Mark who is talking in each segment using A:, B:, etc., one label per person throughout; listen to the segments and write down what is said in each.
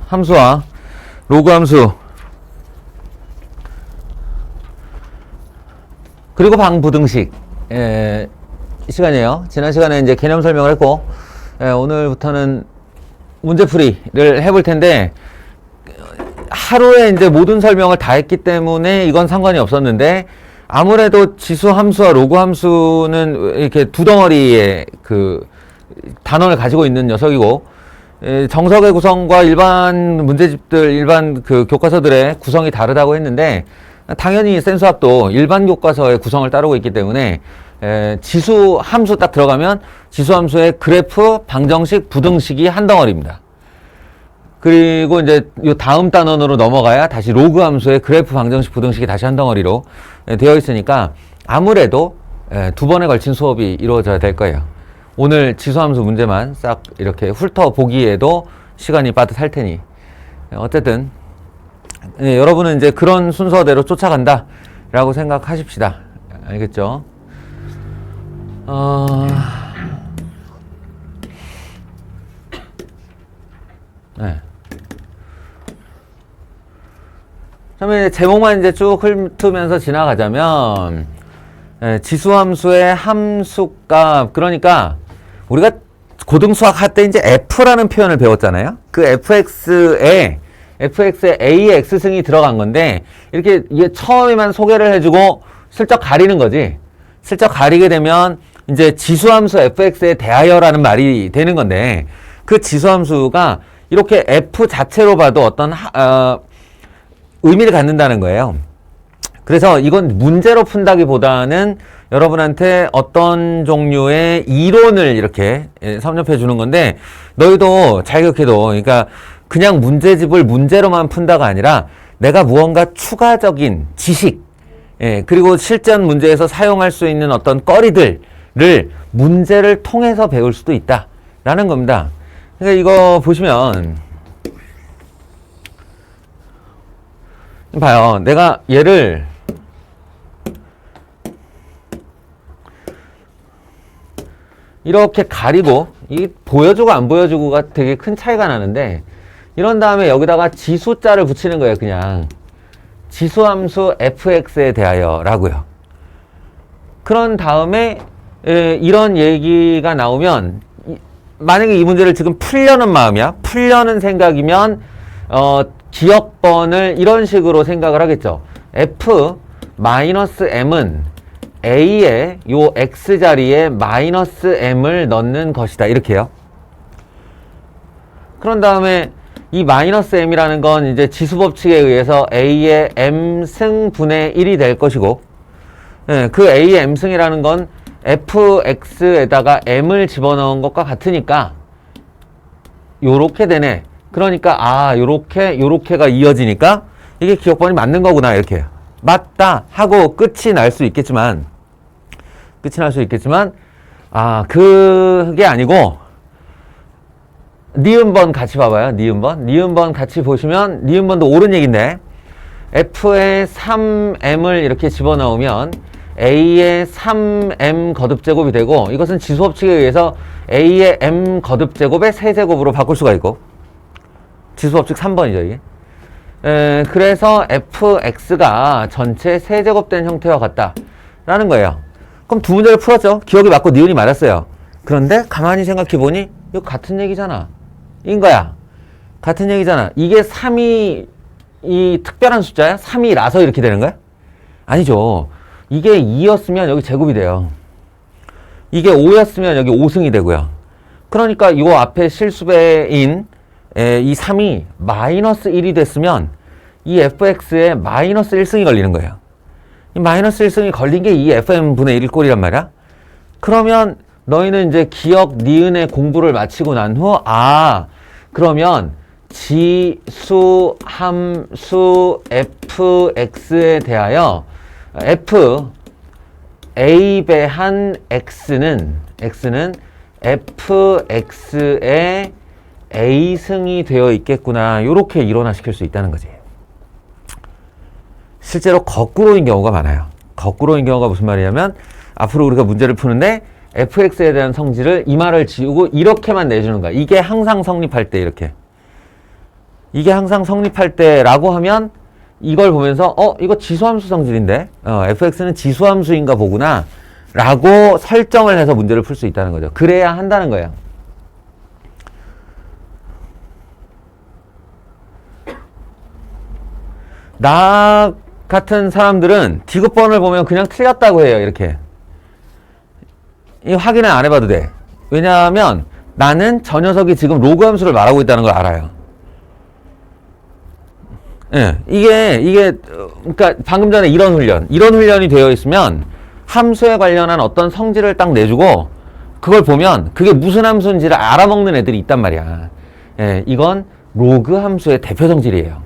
A: 함수와 로그 함수 그리고 방부등식 시간이에요. 지난 시간에 이제 개념 설명을 했고 오늘부터는 문제풀이를 해볼 텐데 하루에 이제 모든 설명을 다 했기 때문에 이건 상관이 없었는데 아무래도 지수 함수와 로그 함수는 이렇게 두 덩어리의 그 단원을 가지고 있는 녀석이고 정석의 구성과 일반 문제집들, 일반 그 교과서들의 구성이 다르다고 했는데 당연히 센수학도 일반 교과서의 구성을 따르고 있기 때문에 지수 함수 딱 들어가면 지수 함수의 그래프, 방정식, 부등식이 한 덩어리입니다. 그리고 이제 요 다음 단원으로 넘어가야 다시 로그 함수의 그래프, 방정식, 부등식이 다시 한 덩어리로 되어 있으니까 아무래도 두 번에 걸친 수업이 이루어져야 될 거예요. 오늘 지수함수 문제만 싹 이렇게 훑어보기에도 시간이 빠듯할 테니 어쨌든 여러분은 이제 그런 순서대로 쫓아간다 라고 생각하십시다. 알겠죠? 네. 그러면 제목만 이제 쭉 훑으면서 지나가자면 지수함수의 함수값, 그러니까 우리가 고등수학 할 때 이제 F라는 표현을 배웠잖아요. 그 FX에 A의 X승이 들어간 건데 이렇게 처음에만 소개를 해주고 슬쩍 가리는 거지. 슬쩍 가리게 되면 이제 지수함수 FX에 대하여라는 말이 되는 건데 그 지수함수가 이렇게 F 자체로 봐도 어떤 의미를 갖는다는 거예요. 그래서 이건 문제로 푼다기보다는 여러분한테 어떤 종류의 이론을 이렇게 섭렵해 주는 건데 너희도 잘 기억해도 그러니까 그냥 문제집을 문제로만 푼다가 아니라 내가 무언가 추가적인 지식 그리고 실전 문제에서 사용할 수 있는 어떤 거리들을 문제를 통해서 배울 수도 있다라는 겁니다. 그러니까 이거 보시면 봐요. 내가 얘를 이렇게 가리고 이 보여주고 안 보여주고가 되게 큰 차이가 나는데 이런 다음에 여기다가 지수자를 붙이는 거예요. 그냥 지수함수 fx에 대하여 라고요. 그런 다음에 이런 얘기가 나오면 만약에 이 문제를 지금 풀려는 마음이야, 풀려는 생각이면 기억번을 이런 식으로 생각을 하겠죠. f-m은 a의 요 x자리에 -m을 넣는 것이다. 이렇게요. 그런 다음에 이 -m이라는 건 이제 지수법칙에 의해서 a의 m승분의 1이 될 것이고 그 a의 m승이라는 건 fx에다가 m을 집어넣은 것과 같으니까 요렇게 되네. 그러니까 요렇게가 이어지니까 이게 기억번이 맞는 거구나. 이렇게 맞다 하고 끝이 날 수 있겠지만 그게 아니고 니은번 같이 봐봐요. 니은번 같이 보시면 니은번도 옳은 얘기인데 f에 3m을 이렇게 집어넣으면 a의 3m 거듭제곱이 되고 이것은 지수법칙에 의해서 a의 m 거듭제곱의 세제곱으로 바꿀 수가 있고 지수법칙 3번이죠 이게. 그래서 fx가 전체 세제곱된 형태와 같다라는 거예요. 그럼 두 문제를 풀었죠. 기억이 맞고 니은이 맞았어요. 그런데 가만히 생각해보니 이거 같은 얘기잖아. 인 거야. 같은 얘기잖아. 이게 3이 이 특별한 숫자야? 3이라서 이렇게 되는 거야? 아니죠. 이게 2였으면 여기 제곱이 돼요. 이게 5였으면 여기 5승이 되고요. 그러니까 이 앞에 실수배인 이 3이 -1이 됐으면 이 fx에 -1승이 걸리는 거예요. 이 -1승이 걸린 게 이 fm분의 1 꼴이란 말이야. 그러면 너희는 이제 기억 니은의 공부를 마치고 난 후 그러면 지수 함수 fx에 대하여 f a배한 x는 fx에 a승이 되어 있겠구나. 요렇게 일원화시킬 수 있다는 거지. 실제로 거꾸로인 경우가 많아요. 거꾸로인 경우가 무슨 말이냐면 앞으로 우리가 문제를 푸는데 fx에 대한 성질을 이 말을 지우고 이렇게만 내주는 거야. 이게 항상 성립할 때 이렇게 이게 항상 성립할 때라고 하면 이걸 보면서 이거 지수함수 성질인데 fx는 지수함수인가 보구나 라고 설정을 해서 문제를 풀 수 있다는 거죠. 그래야 한다는 거예요. 나 같은 사람들은 디귿번을 보면 그냥 틀렸다고 해요. 이렇게 이 확인을 안 해봐도 돼. 왜냐하면 나는 저 녀석이 지금 로그 함수를 말하고 있다는 걸 알아요. 예, 이게 그러니까 방금 전에 이런 훈련이 되어 있으면 함수에 관련한 어떤 성질을 딱 내주고 그걸 보면 그게 무슨 함수인지를 알아먹는 애들이 있단 말이야. 예, 이건 로그 함수의 대표 성질이에요.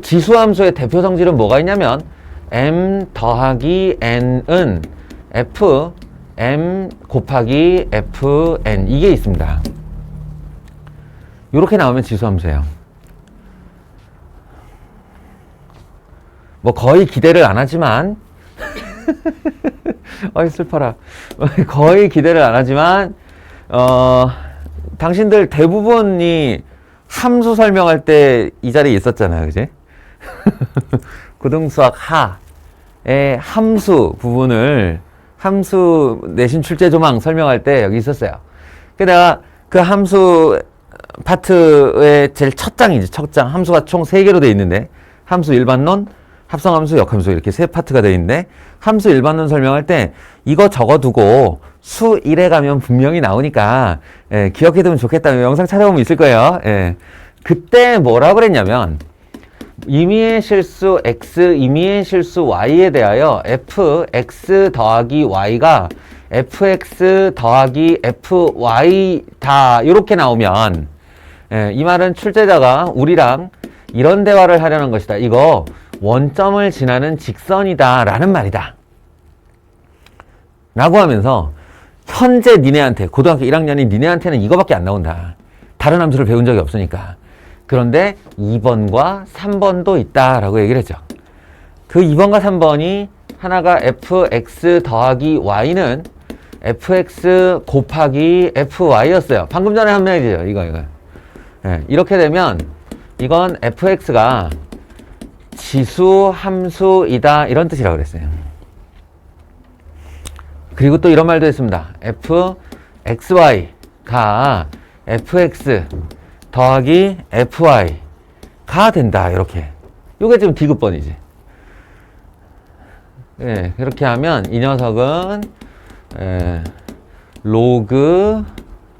A: 지수 함수의 대표 성질은 뭐가 있냐면 m 더하기 n은 f m 곱하기 fn 이게 있습니다. 이렇게 나오면 지수 함수예요. 뭐 거의 기대를 안 하지만 어이 슬퍼라. 거의 기대를 안 하지만 당신들 대부분이 함수 설명할 때 이 자리에 있었잖아요. 그지? 고등수학 하의 함수 부분을 함수 내신 출제 조망 설명할 때 여기 있었어요. 내가 그 함수 파트의 제일 첫 장이지. 첫 장. 함수가 총 3개로 되어 있는데 함수 일반론, 합성함수, 역함수 이렇게 3파트가 되어 있는데 함수 일반론 설명할 때 이거 적어두고 수 1에 가면 분명히 나오니까 기억해두면 좋겠다. 영상 찾아보면 있을 거예요. 그때 뭐라고 그랬냐면 임의의 실수 x, 임의의 실수 y에 대하여 fx 더하기 y가 fx 더하기 fy다 이렇게 나오면 이 말은 출제자가 우리랑 이런 대화를 하려는 것이다. 이거 원점을 지나는 직선이다 라는 말이다 라고 하면서 현재 니네한테 고등학교 1학년인 니네한테는 이거밖에 안 나온다. 다른 함수를 배운 적이 없으니까. 그런데 2번과 3번도 있다라고 얘기를 했죠. 그 2번과 3번이 하나가 fx 더하기 y는 fx 곱하기 fy였어요. 방금 전에 한 명이죠. 이거. 이렇게 되면 이건 fx가 지수 함수이다 이런 뜻이라고 그랬어요. 그리고 또 이런 말도 했습니다. fxy가 fx 더하기 fy가 된다 이렇게. 요게 지금 디귿번이지. 그렇게 하면 이 녀석은 로그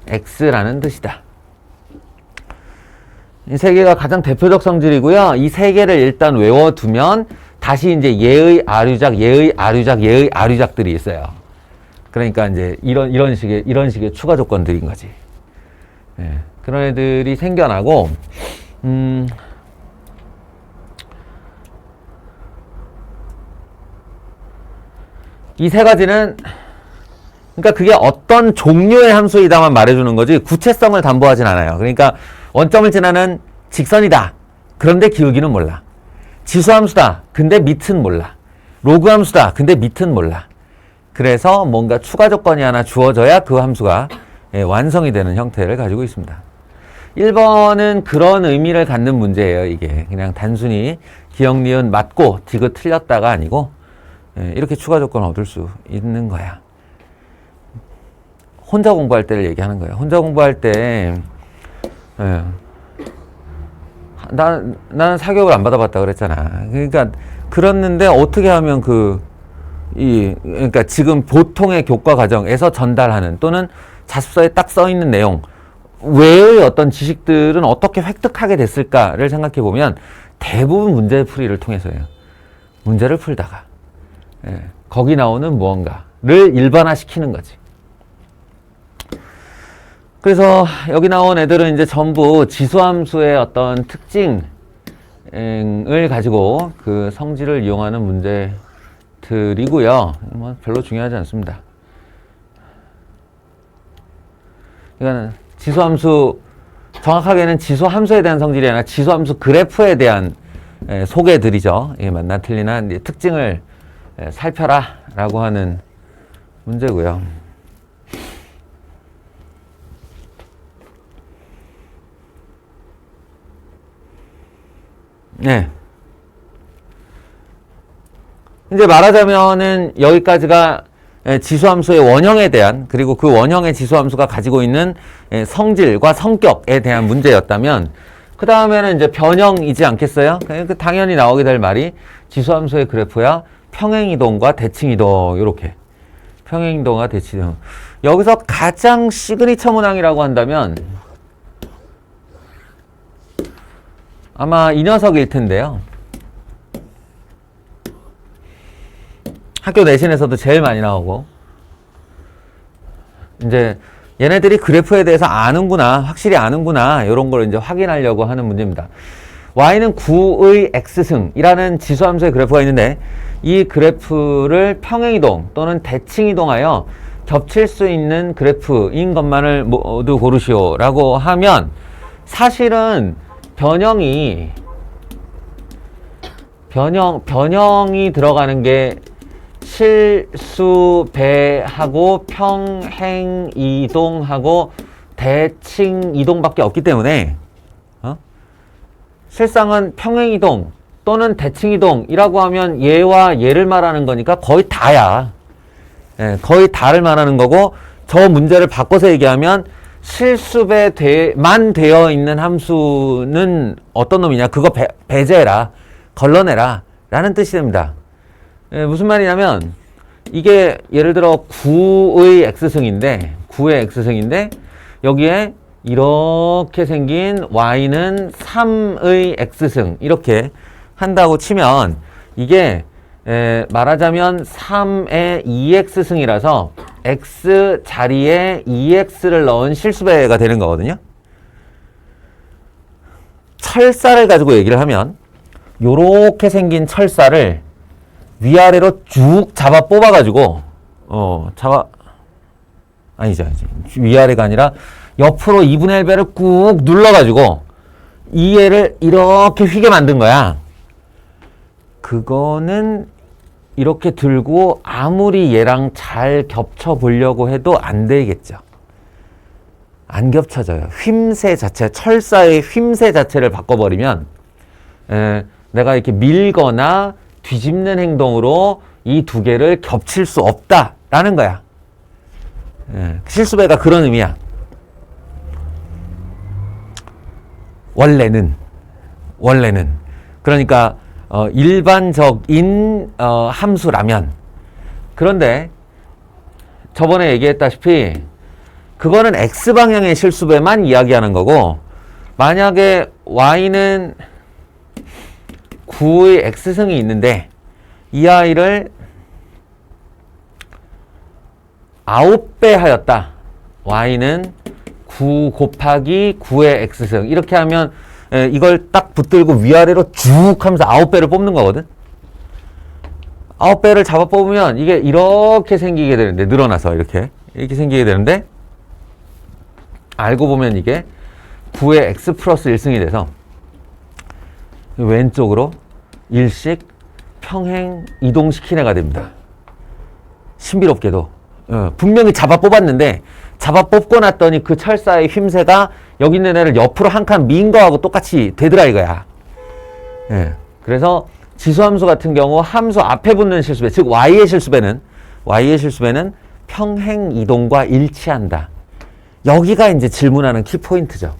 A: x라는 뜻이다. 이 세 개가 가장 대표적 성질이고요. 이 세 개를 일단 외워두면 다시 이제 얘의 아류작, 얘의 아류작, 얘의 아류작들이 있어요. 그러니까 이제 이런 식의 추가 조건들인 거지. 그런 애들이 생겨나고, 이 세 가지는, 그러니까 그게 어떤 종류의 함수이다만 말해주는 거지, 구체성을 담보하진 않아요. 그러니까 원점을 지나는 직선이다. 그런데 기울기는 몰라. 지수함수다. 근데 밑은 몰라. 로그함수다. 근데 밑은 몰라. 그래서 뭔가 추가 조건이 하나 주어져야 그 함수가 완성이 되는 형태를 가지고 있습니다. 1번은 그런 의미를 갖는 문제예요. 이게 그냥 단순히 기억, 니은 맞고 디귿 틀렸다가 아니고 이렇게 추가 조건을 얻을 수 있는 거야. 혼자 공부할 때를 얘기하는 거예요. 혼자 공부할 때 나는 사교육을 안 받아봤다 그랬잖아. 그러니까 그랬는데 어떻게 하면 그러니까 지금 보통의 교과 과정에서 전달하는 또는 자습서에 딱 써 있는 내용 외의 어떤 지식들은 어떻게 획득하게 됐을까를 생각해 보면 대부분 문제풀이를 통해서예요. 문제를 풀다가 거기 나오는 무언가를 일반화시키는 거지. 그래서 여기 나온 애들은 이제 전부 지수함수의 어떤 특징을 가지고 그 성질을 이용하는 문제들이고요. 뭐 별로 중요하지 않습니다. 이거는 지수함수, 정확하게는 지수함수에 대한 성질이 아니라 지수함수 그래프에 대한 소개들이죠. 맞나 틀리나 특징을 살펴라 라고 하는 문제고요. 네. 이제 말하자면은 여기까지가 지수함수의 원형에 대한, 그리고 그 원형의 지수함수가 가지고 있는 성질과 성격에 대한 문제였다면, 그 다음에는 이제 변형이지 않겠어요? 당연히 나오게 될 말이 지수함수의 그래프야 평행이동과 대칭이동, 요렇게. 평행이동과 대칭이동. 여기서 가장 시그니처 문항이라고 한다면 아마 이 녀석일 텐데요. 학교 내신에서도 제일 많이 나오고, 이제 얘네들이 그래프에 대해서 아는구나, 확실히 아는구나, 이런 걸 이제 확인하려고 하는 문제입니다. y는 9의 x승이라는 지수함수의 그래프가 있는데, 이 그래프를 평행이동 또는 대칭이동하여 겹칠 수 있는 그래프인 것만을 모두 고르시오 라고 하면, 사실은 변형이 들어가는 게 실수배하고 평행이동하고 대칭이동밖에 없기 때문에 실상은 평행이동 또는 대칭이동이라고 하면 얘와 얘를 말하는 거니까 거의 다야. 거의 다를 말하는 거고, 저 문제를 바꿔서 얘기하면 실수배만 되어 있는 함수는 어떤 놈이냐, 그거 배제해라, 걸러내라 라는 뜻이 됩니다. 무슨 말이냐면, 이게 예를 들어 9의 x승인데 여기에 이렇게 생긴 y는 3의 x승 이렇게 한다고 치면, 이게 말하자면 3의 2x승이라서 x 자리에 2x를 넣은 실수배가 되는 거거든요. 철사를 가지고 얘기를 하면, 요렇게 생긴 철사를 위아래로 쭉 잡아 뽑아가지고, 아니죠. 위아래가 아니라 옆으로 2분의 1배를 꾹 눌러가지고 이 애를 이렇게 휘게 만든 거야. 그거는 이렇게 들고 아무리 얘랑 잘 겹쳐 보려고 해도 안 되겠죠. 안 겹쳐져요. 휨새 자체, 철사의 휨새 자체를 바꿔버리면 내가 이렇게 밀거나 뒤집는 행동으로 이 두 개를 겹칠 수 없다라는 거야. 실수배가 그런 의미야. 원래는. 그러니까 일반적인 함수라면. 그런데 저번에 얘기했다시피 그거는 x방향의 실수배만 이야기하는 거고, 만약에 y는 9의 x승이 있는데 이 아이를 9배 하였다. y는 9 곱하기 9의 x승. 이렇게 하면 이걸 딱 붙들고 위아래로 쭉 하면서 9배를 뽑는 거거든. 9배를 잡아 뽑으면 이게 이렇게 생기게 되는데, 늘어나서 이렇게 생기게 되는데, 알고 보면 이게 9의 x 플러스 1승이 돼서 왼쪽으로 일씩 평행 이동시킨 애가 됩니다. 신비롭게도 분명히 잡아 뽑았는데, 잡아 뽑고 났더니 그 철사의 휨새가 여기 있는 애를 옆으로 한 칸 민 거하고 똑같이 되더라 이거야. 그래서 지수함수 같은 경우 함수 앞에 붙는 실수배, 즉 y의 실수배는 평행 이동과 일치한다. 여기가 이제 질문하는 키포인트죠.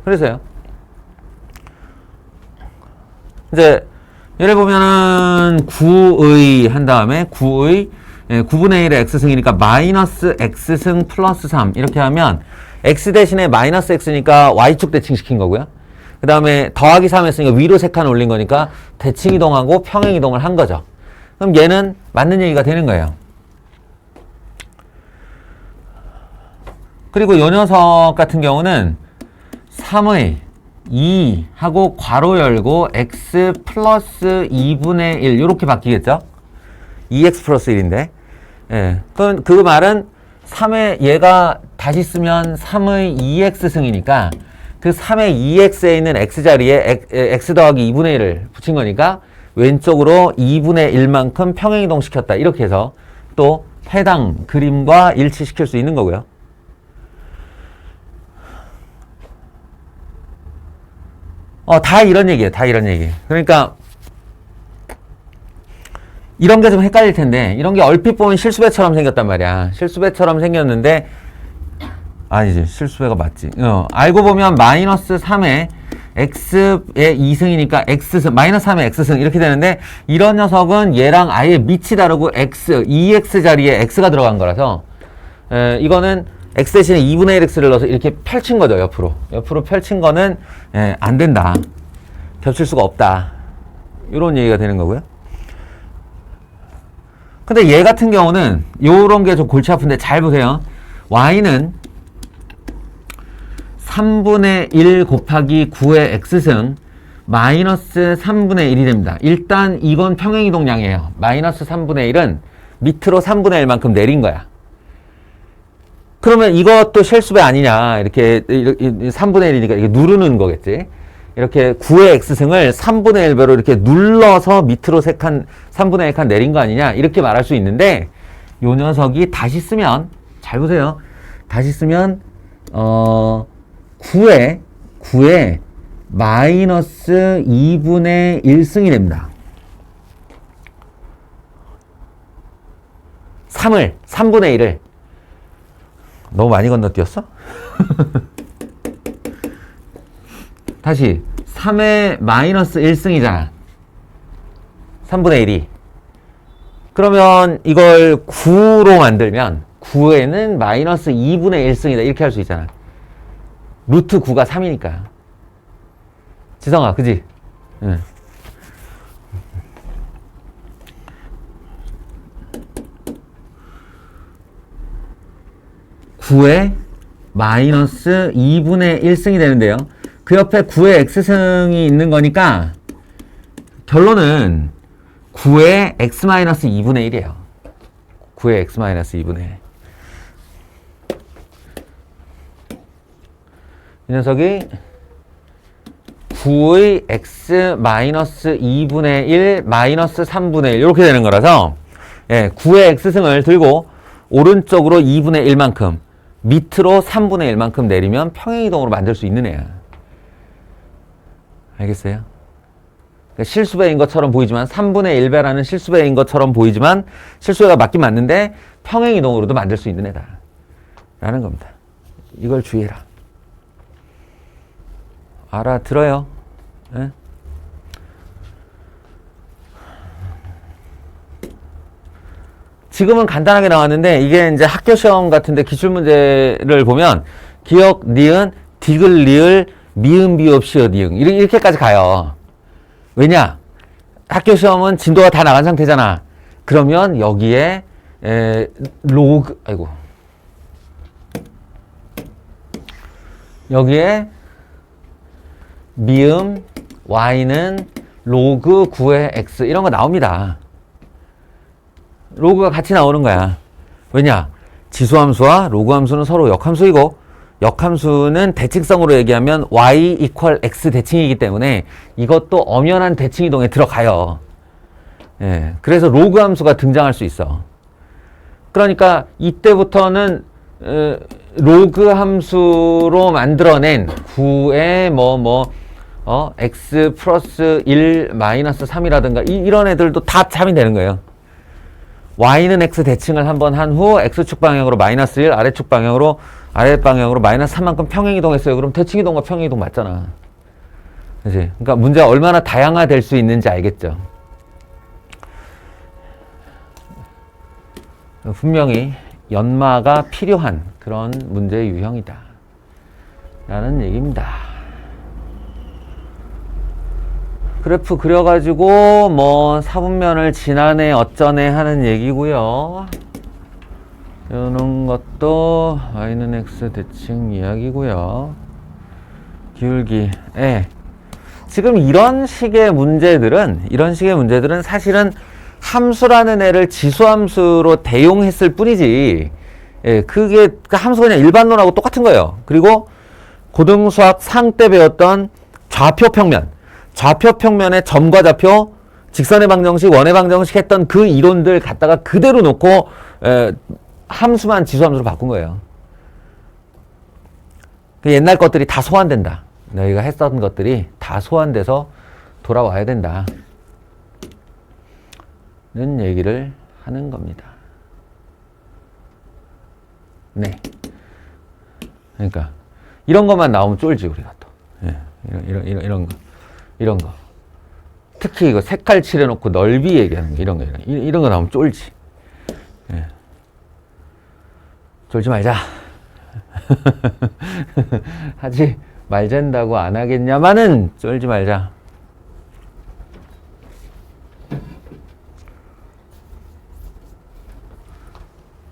A: 그래서요. 이제 예를 보면은 9의 한 다음에 9의 9분의 1의 x승이니까 마이너스 x승 플러스 3 이렇게 하면 x 대신에 마이너스 x니까 y축 대칭시킨 거고요. 그 다음에 더하기 3 했으니까 위로 3칸 올린 거니까 대칭이동하고 평행이동을 한 거죠. 그럼 얘는 맞는 얘기가 되는 거예요. 그리고 요 녀석 같은 경우는 3의 2 하고 괄호 열고 x 플러스 2분의 1 이렇게 바뀌겠죠? 2x 플러스 1인데 그럼 그 말은 3의 얘가 다시 쓰면 3의 2x 승이니까 그 3의 2x에 있는 x 자리에 x 더하기 2분의 1을 붙인 거니까 왼쪽으로 2분의 1만큼 평행이동 시켰다. 이렇게 해서 또 해당 그림과 일치시킬 수 있는 거고요. 다 이런 얘기예요. 다 이런 얘기. 그러니까 이런 게 좀 헷갈릴 텐데, 이런 게 얼핏 보면 실수배처럼 생겼단 말이야. 실수배처럼 생겼는데, 아니지, 실수배가 맞지. 알고 보면 마이너스 3에 x의 2승이니까 x승, 마이너스 3의 x승 이렇게 되는데, 이런 녀석은 얘랑 아예 밑이 다르고 x, 2x 자리에 x가 들어간 거라서, 이거는 x 대신에 2분의 1 x를 넣어서 이렇게 펼친 거죠, 옆으로. 옆으로 펼친 거는 안 된다. 겹칠 수가 없다. 이런 얘기가 되는 거고요. 근데 얘 같은 경우는 요런 게 좀 골치 아픈데 잘 보세요. y는 3분의 1 곱하기 9의 x승 마이너스 3분의 1이 됩니다. 일단 이건 평행이동량이에요. 마이너스 3분의 1은 밑으로 3분의 1만큼 내린 거야. 그러면 이것도 실수배 아니냐. 이렇게 3분의 1이니까 이렇게 누르는 거겠지. 이렇게 9의 x승을 3분의 1배로 이렇게 눌러서 밑으로 3분의 1칸 내린 거 아니냐. 이렇게 말할 수 있는데, 요 녀석이 다시 쓰면, 잘 보세요. 다시 쓰면, 9에 마이너스 2분의 1승이 됩니다. 3분의 1을. 너무 많이 건너뛰었어? 다시 3의 마이너스 1승이잖아. 3분의 1이. 그러면 이걸 9로 만들면 9에는 마이너스 2분의 1승이다. 이렇게 할 수 있잖아. 루트 9가 3이니까. 지성아, 그지? 응. (9의) 마이너스 2분의 1승이 되는데요. 그 옆에 9의 x승이 있는 거니까 결론은 9의 x-2분의 1이에요. 9의 x-2분의 1. 이 녀석이 9의 x-2분의 1 마이너스 3분의 1 이렇게 되는 거라서, 9의 x승을 들고 오른쪽으로 2분의 1만큼 밑으로 3분의 1만큼 내리면 평행이동으로 만들 수 있는 애야. 알겠어요? 그러니까 실수배인 것처럼 보이지만 3분의 1배라는 실수배인 것처럼 보이지만 실수배가 맞긴 맞는데 평행이동으로도 만들 수 있는 애다 라는 겁니다. 이걸 주의해라. 알아들어요? 네? 지금은 간단하게 나왔는데, 이게 이제 학교 시험 같은데 기출문제를 보면 기역, 니은, 디귿, 리을, 미음, 비읍, 시옷, 이응 이렇게까지 가요. 왜냐? 학교 시험은 진도가 다 나간 상태잖아. 그러면 여기에 여기에 미음, y는 로그 9의 x 이런 거 나옵니다. 로그가 같이 나오는 거야. 왜냐? 지수함수와 로그함수는 서로 역함수이고, 역함수는 대칭성으로 얘기하면 y equal x 대칭이기 때문에 이것도 엄연한 대칭 이동에 들어가요. 그래서 로그 함수가 등장할 수 있어. 그러니까 이때부터는 로그 함수로 만들어낸 9의 x 플러스 1 마이너스 3이라든가 이런 애들도 다 참이 되는 거예요. y는 x 대칭을 한번 한 후 x축 방향으로 마이너스 1, 아래축 방향으로 아랫방향으로 마이너스 3만큼 평행이동했어요. 그럼 대칭이동과 평행이동 맞잖아. 그치? 그러니까 문제가 얼마나 다양화될 수 있는지 알겠죠. 분명히 연마가 필요한 그런 문제 유형이다 라는 얘기입니다. 그래프 그려가지고 뭐 사분면을 지나네 어쩌네 하는 얘기고요. 이런 것도 y는 x 대칭 이야기고요. 기울기 지금 이런 식의 문제들은 사실은 함수라는 애를 지수함수로 대용했을 뿐이지, 그게 함수가 그냥 일반론하고 똑같은 거예요. 그리고 고등수학 상 때 배웠던 좌표평면의 점과 좌표, 직선의 방정식, 원의 방정식 했던 그 이론들 갖다가 그대로 놓고 함수만 지수함수로 바꾼 거예요. 그 옛날 것들이 다 소환된다. 너희가 했던 것들이 다 소환돼서 돌아와야 된다. 는 얘기를 하는 겁니다. 네. 그러니까 이런 것만 나오면 쫄지 우리가 또. 예. 이런 거. 특히 이거 색깔 칠해놓고 넓이 얘기하는 거 이런 거 나오면 쫄지. 예. 쫄지 말자. 하지 말잔다고 안 하겠냐마는 쫄지 말자.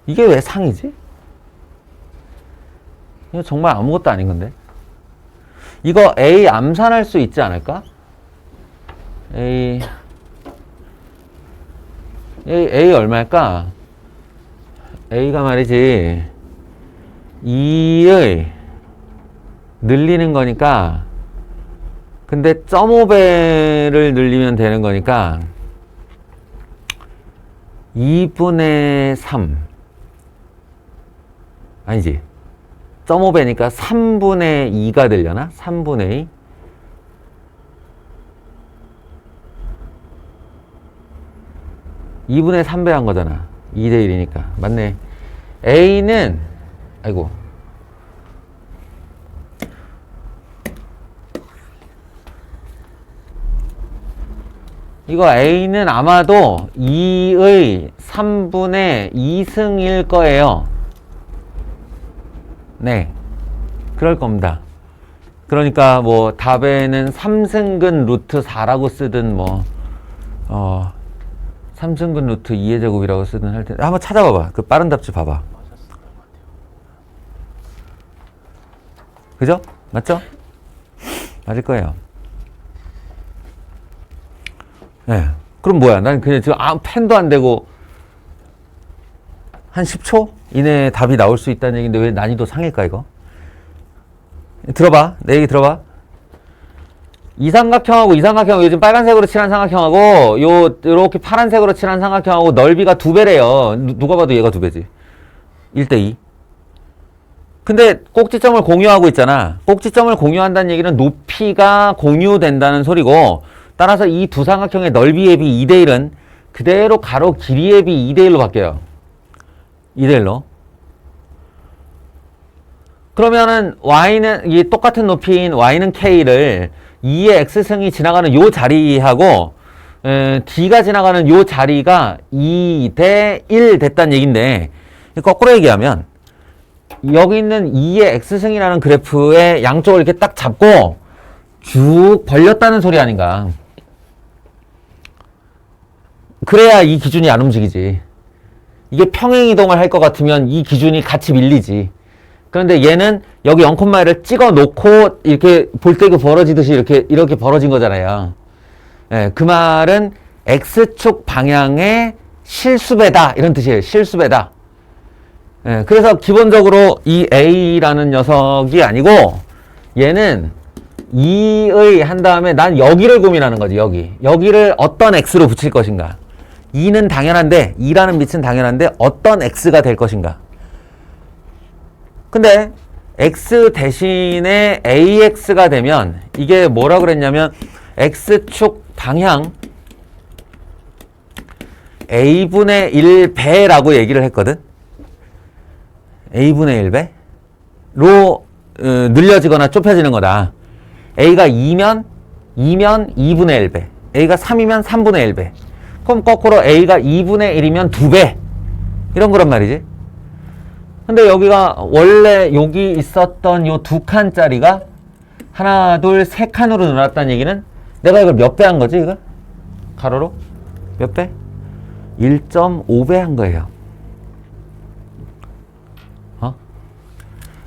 A: 이게 왜 상이지? 이거 정말 아무것도 아닌 건데. 이거 A 암산할 수 있지 않을까? A 얼마일까? A가 말이지 2의 늘리는 거니까, 근데 0.5배를 늘리면 되는 거니까 2분의 3 아니지, 0.5배니까 3분의 2가 되려나? 3분의 2 2분의 3배 한 거잖아. 2대 1이니까 맞네. A는 아이고 이거 A는 아마도 2의 3분의 2승일 거예요. 네, 그럴 겁니다. 그러니까 뭐 답에는 3승근 루트 4라고 쓰든 뭐 3승근 루트 2의 제곱이라고 쓰든 할 텐데, 한번 찾아봐봐. 그 빠른 답지 봐봐. 그죠? 맞죠? 맞을 거예요. 네. 그럼 뭐야? 난 그냥 지금 펜도 안 되고 한 10초 이내에 답이 나올 수 있다는 얘기인데 왜 난이도 상일까 이거? 들어봐. 내 얘기 들어봐. 이 삼각형하고 요즘 빨간색으로 칠한 삼각형하고 요렇게 파란색으로 칠한 삼각형하고 넓이가 2배래요. 누가 봐도 얘가 2배지. 1대2. 근데 꼭지점을 공유하고 있잖아. 꼭지점을 공유한다는 얘기는 높이가 공유된다는 소리고, 따라서 이 두 삼각형의 넓이의 비 2대1은 그대로 가로 길이의 비 2대1로 바뀌어요. 2대1로. 그러면은 y는 이 똑같은 높이인 y는 k를 2의 x승이 지나가는 요 자리하고 d가 지나가는 요 자리가 2대1 됐다는 얘긴데, 거꾸로 얘기하면 여기 있는 2의 x승이라는 그래프의 양쪽을 이렇게 딱 잡고 쭉 벌렸다는 소리 아닌가. 그래야 이 기준이 안 움직이지. 이게 평행이동을 할 것 같으면 이 기준이 같이 밀리지. 그런데 얘는 여기 0,1을 찍어 놓고 이렇게 볼때그 벌어지듯이 이렇게 벌어진 거잖아요. 예, 그 말은 x축 방향의 실수배다 이런 뜻이에요. 실수배다. 예, 그래서 기본적으로 이 A라는 녀석이 아니고 얘는 2의 한 다음에 난 여기를 고민하는 거지. 여기를 어떤 x로 붙일 것인가. 2는 당연한데, 2라는 밑은 당연한데 어떤 x가 될 것인가. 근데 x 대신에 ax가 되면 이게 뭐라 그랬냐면 x축 방향 a분의 1배라고 얘기를 했거든. a분의 1배로 늘려지거나 좁혀지는 거다. a가 2면 2분의 1배, a가 3이면 3분의 1배. 그럼 거꾸로 a가 2분의 1이면 2배. 이런 거란 말이지. 근데 여기가 원래 여기 있었던 요 2칸짜리가 하나, 둘, 3칸으로 늘어났다는 얘기는 내가 이걸 몇 배 한 거지, 이거? 가로로? 몇 배? 1.5배 한 거예요.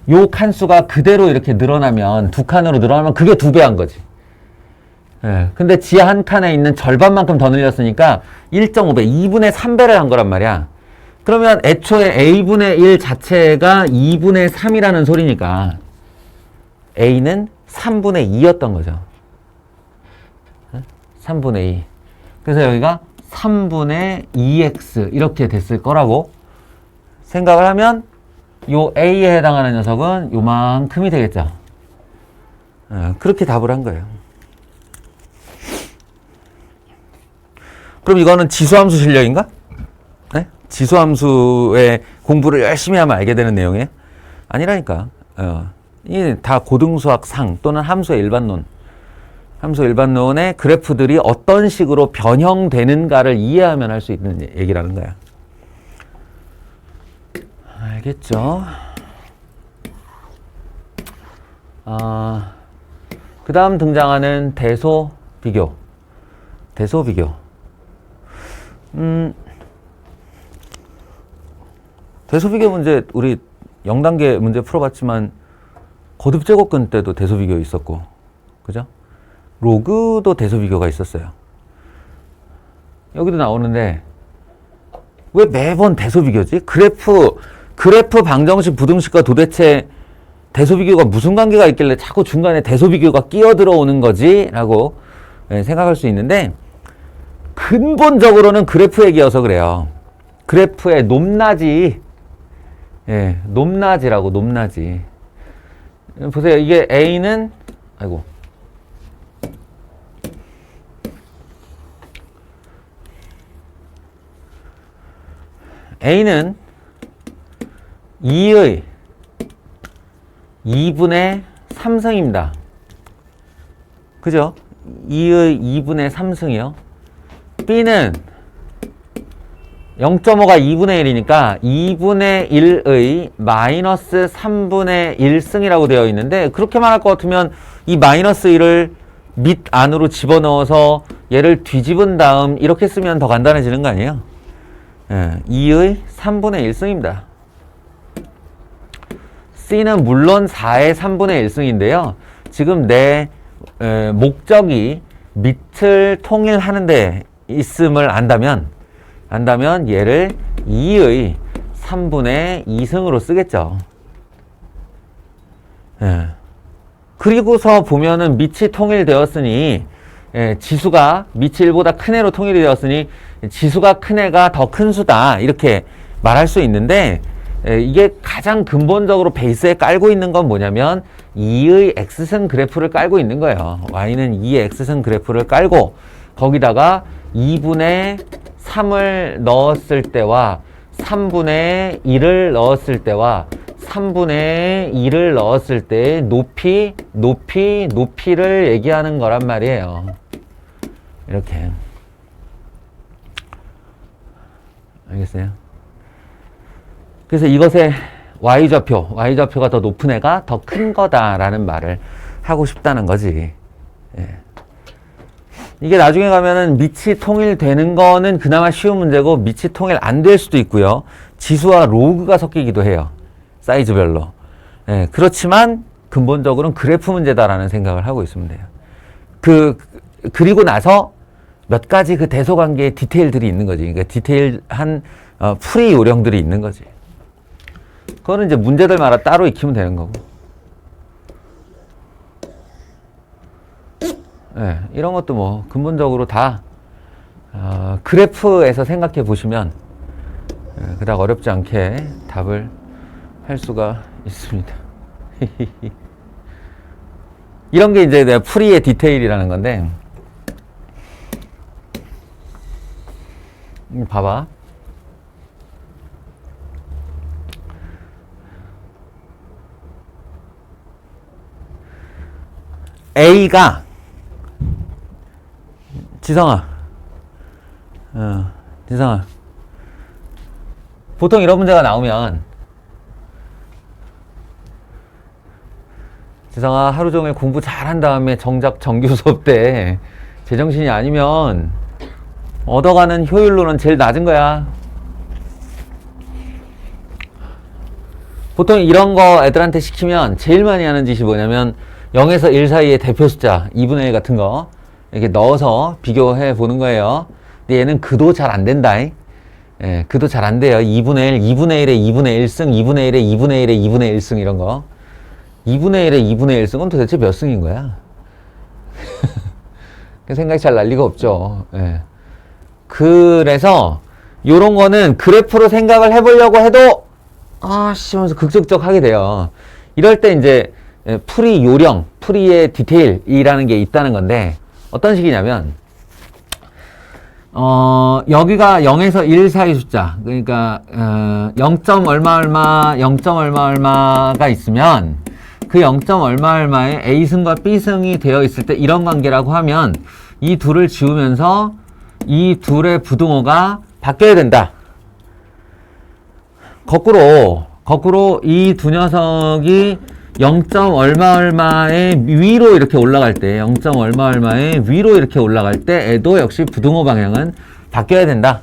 A: 요 칸수가 그대로 이렇게 늘어나면, 2칸으로 늘어나면 그게 2배 한 거지. 예. 근데 지하 한 칸에 있는 절반만큼 더 늘렸으니까 1.5배, 2분의 3배를 한 거란 말이야. 그러면 애초에 a분의 1 자체가 2분의 3이라는 소리니까 a는 3분의 2였던 거죠. 3분의 2. 그래서 여기가 3분의 2x 이렇게 됐을 거라고 생각을 하면 요 a에 해당하는 녀석은 요만큼이 되겠죠. 그렇게 답을 한 거예요. 그럼 이거는 지수함수 실력인가? 네? 지수함수의 공부를 열심히 하면 알게 되는 내용이에요? 아니라니까. 이게 다 고등수학 상 또는 함수의 일반론. 함수 일반론의 그래프들이 어떤 식으로 변형되는가를 이해하면 할 수 있는 얘기라는 거야. 알겠죠? 그 다음 등장하는 대소 비교. 대소 비교. 대소 비교 문제 우리 0단계 문제 풀어봤지만 거듭 제곱근 때도 대소 비교 있었고, 그죠? 로그도 대소 비교가 있었어요. 여기도 나오는데 왜 매번 대소 비교지? 그래프 방정식 부등식과 도대체 대소 비교가 무슨 관계가 있길래 자꾸 중간에 대소 비교가 끼어 들어오는 거지? 라고 생각할 수 있는데 근본적으로는 그래프 얘기여서 그래요. 그래프의 높낮이, 높낮이라고, 높낮이. 보세요. 이게 A는, 아이고. A는 2의 2분의 3승입니다. 그죠? 2의 2분의 3승이요. B는 0.5가 2분의 1이니까 2분의 1의 마이너스 3분의 1승이라고 되어 있는데 그렇게 말할 것 같으면 이 마이너스 1을 밑 안으로 집어넣어서 얘를 뒤집은 다음 이렇게 쓰면 더 간단해지는 거 아니에요? 2의 3분의 1승입니다. C는 물론 4의 3분의 1승인데요. 지금 내 목적이 밑을 통일하는 데 있음을 안다면 얘를 2의 3분의 2승으로 쓰겠죠. 그리고서 보면은 밑이 통일되었으니 지수가 밑이 1보다 큰 애로 통일이 되었으니 지수가 큰 애가 더 큰 수다 이렇게 말할 수 있는데 이게 가장 근본적으로 베이스에 깔고 있는 건 뭐냐면 2의 x승 그래프를 깔고 있는 거예요. y는 2의 x승 그래프를 깔고 거기다가 2분의 3을 넣었을 때와 3분의 1을 넣었을 때와 3분의 2를 넣었을 때의 높이를 얘기하는 거란 말이에요. 이렇게. 알겠어요? 그래서 이것의 y좌표가 더 높은 애가 더 큰 거다라는 말을 하고 싶다는 거지. 이게 나중에 가면은 밑이 통일되는 거는 그나마 쉬운 문제고 밑이 통일 안 될 수도 있고요. 지수와 로그가 섞이기도 해요. 사이즈별로. 그렇지만 근본적으로는 그래프 문제다라는 생각을 하고 있으면 돼요. 그리고 나서 몇 가지 그 대소관계의 디테일들이 있는 거지. 그러니까 디테일한 풀이 요령들이 있는 거지. 그거는 이제 문제들마다 따로 익히면 되는 거고. 이런 것도 뭐 근본적으로 다 그래프에서 생각해 보시면 그닥 어렵지 않게 답을 할 수가 있습니다. 이런 게 이제 내가 풀이의 디테일이라는 건데 봐봐. A가 지성아 보통 이런 문제가 나오면 지성아 하루 종일 공부 잘한 다음에 정작 정규 수업 때 제정신이 아니면 얻어가는 효율로는 제일 낮은 거야. 보통 이런 거 애들한테 시키면 제일 많이 하는 짓이 뭐냐면 0에서 1 사이의 대표 숫자 2분의 1 같은 거 이렇게 넣어서 비교해 보는 거예요. 근데 얘는 그도 잘 안 된다. 그도 잘 안 돼요. 2분의 1, 2분의 1에 2분의 1승, 2분의 1에 2분의 1에 2분의 1승 이런 거. 2분의 1에 2분의 1승은 도대체 몇 승인 거야? 생각이 잘 날 리가 없죠. 그래서 요런 거는 그래프로 생각을 해보려고 해도 하면서 극적적 하게 돼요. 이럴 때 이제 풀이 요령, 풀이의 디테일이라는 게 있다는 건데 어떤 식이냐면 여기가 0에서 1 사이 숫자, 그러니까 0점 얼마 얼마, 0점 얼마 얼마가 있으면 그 0점 얼마 얼마에 A승과 B승이 되어 있을 때 이런 관계라고 하면 이 둘을 지우면서 이 둘의 부등호가 바뀌어야 된다. 거꾸로 이 두 녀석이 0점 얼마 얼마의 위로 이렇게 올라갈 때 0점 얼마 얼마의 위로 이렇게 올라갈 때에도 역시 부등호 방향은 바뀌어야 된다.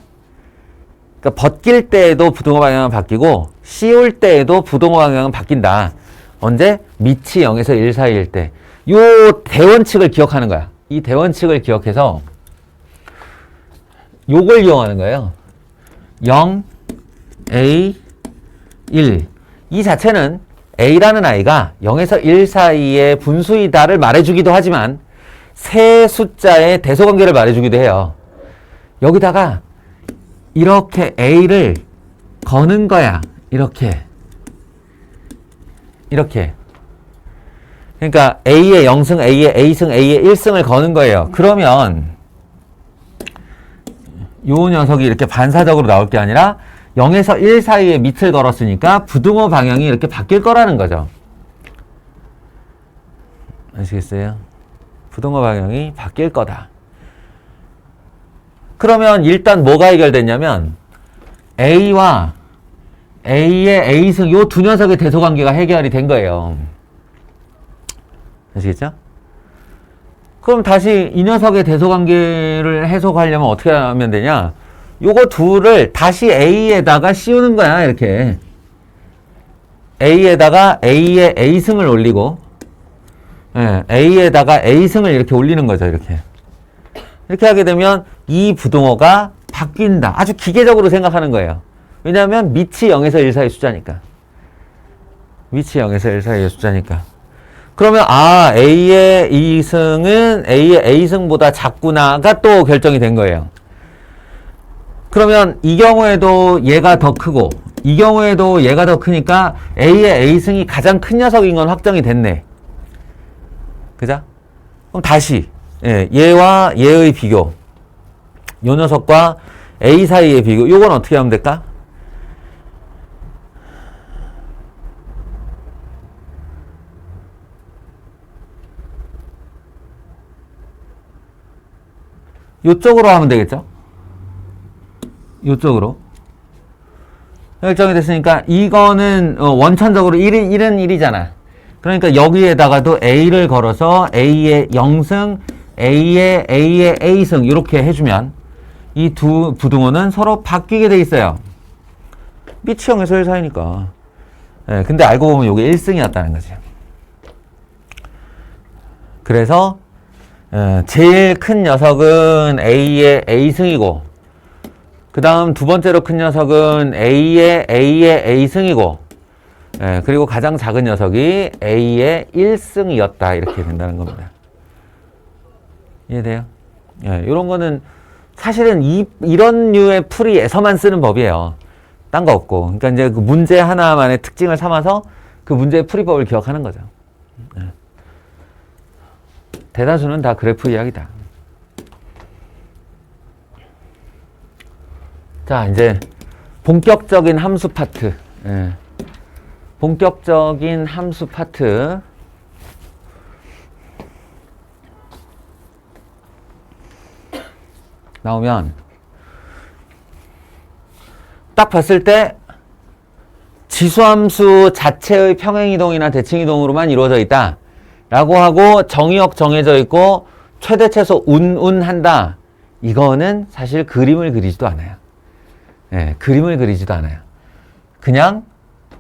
A: 그러니까 벗길 때에도 부등호 방향은 바뀌고 씌울 때에도 부등호 방향은 바뀐다. 언제? 밑이 0에서 1 사이일 때. 요 대원칙을 기억하는 거야. 이 대원칙을 기억해서 요걸 이용하는 거예요. 0, A, 1. 이 자체는 A라는 아이가 0에서 1 사이의 분수이다를 말해주기도 하지만 세 숫자의 대소관계를 말해주기도 해요. 여기다가 이렇게 A를 거는 거야. 이렇게. 그러니까 A의 0승, A의 A승, A의 1승을 거는 거예요. 그러면 요 녀석이 이렇게 반사적으로 나올 게 아니라 0에서 1 사이에 밑을 걸었으니까 부등호 방향이 이렇게 바뀔 거라는 거죠. 아시겠어요? 부등호 방향이 바뀔 거다. 그러면 일단 뭐가 해결됐냐면 A와 A의 A승 요 두 녀석의 대소관계가 해결이 된 거예요. 아시겠죠? 그럼 다시 이 녀석의 대소관계를 해석하려면 어떻게 하면 되냐? 요거 둘을 다시 A에다가 씌우는 거야. 이렇게 A에다가 A의 A승을 올리고 A에다가 A승을 이렇게 올리는 거죠. 이렇게 하게 되면 이 부등호가 바뀐다. 아주 기계적으로 생각하는 거예요. 왜냐하면 밑이 0에서 1 사이 숫자니까. 밑이 0에서 1 사이의 숫자니까. 그러면 A의 E승은 A의 A승보다 작구나가 또 결정이 된 거예요. 그러면 이 경우에도 얘가 더 크고 이 경우에도 얘가 더 크니까 A의 A승이 가장 큰 녀석인 건 확정이 됐네. 그죠? 그럼 다시 얘와 얘의 비교, 요 녀석과 A 사이의 비교, 요건 어떻게 하면 될까? 요쪽으로 하면 되겠죠? 요쪽으로. 결정이 됐으니까 이거는 원천적으로 1은 1이잖아. 그러니까 여기에다가도 A를 걸어서 A의 0승, A의 A승 이렇게 해주면 이 두 부등호는 서로 바뀌게 돼 있어요. 밑이 0에서 1 사이니까. 근데 알고 보면 이게 1승이었다는 거지. 그래서 제일 큰 녀석은 A의 A승이고 그 다음 두 번째로 큰 녀석은 A의 A승이고 그리고 가장 작은 녀석이 A의 1승이었다. 이렇게 된다는 겁니다. 이해돼요? 이런 거는 사실은 이런 류의 풀이에서만 쓰는 법이에요. 딴 거 없고. 그러니까 이제 그 문제 하나만의 특징을 삼아서 그 문제의 풀이법을 기억하는 거죠. 대다수는 다 그래프 이야기다. 자, 이제 본격적인 함수 파트. 본격적인 함수 파트. 나오면 딱 봤을 때 지수함수 자체의 평행이동이나 대칭이동으로만 이루어져 있다 라고 하고 정의역 정해져 있고 최대 최소 운운한다. 이거는 사실 그림을 그리지도 않아요. 그림을 그리지도 않아요. 그냥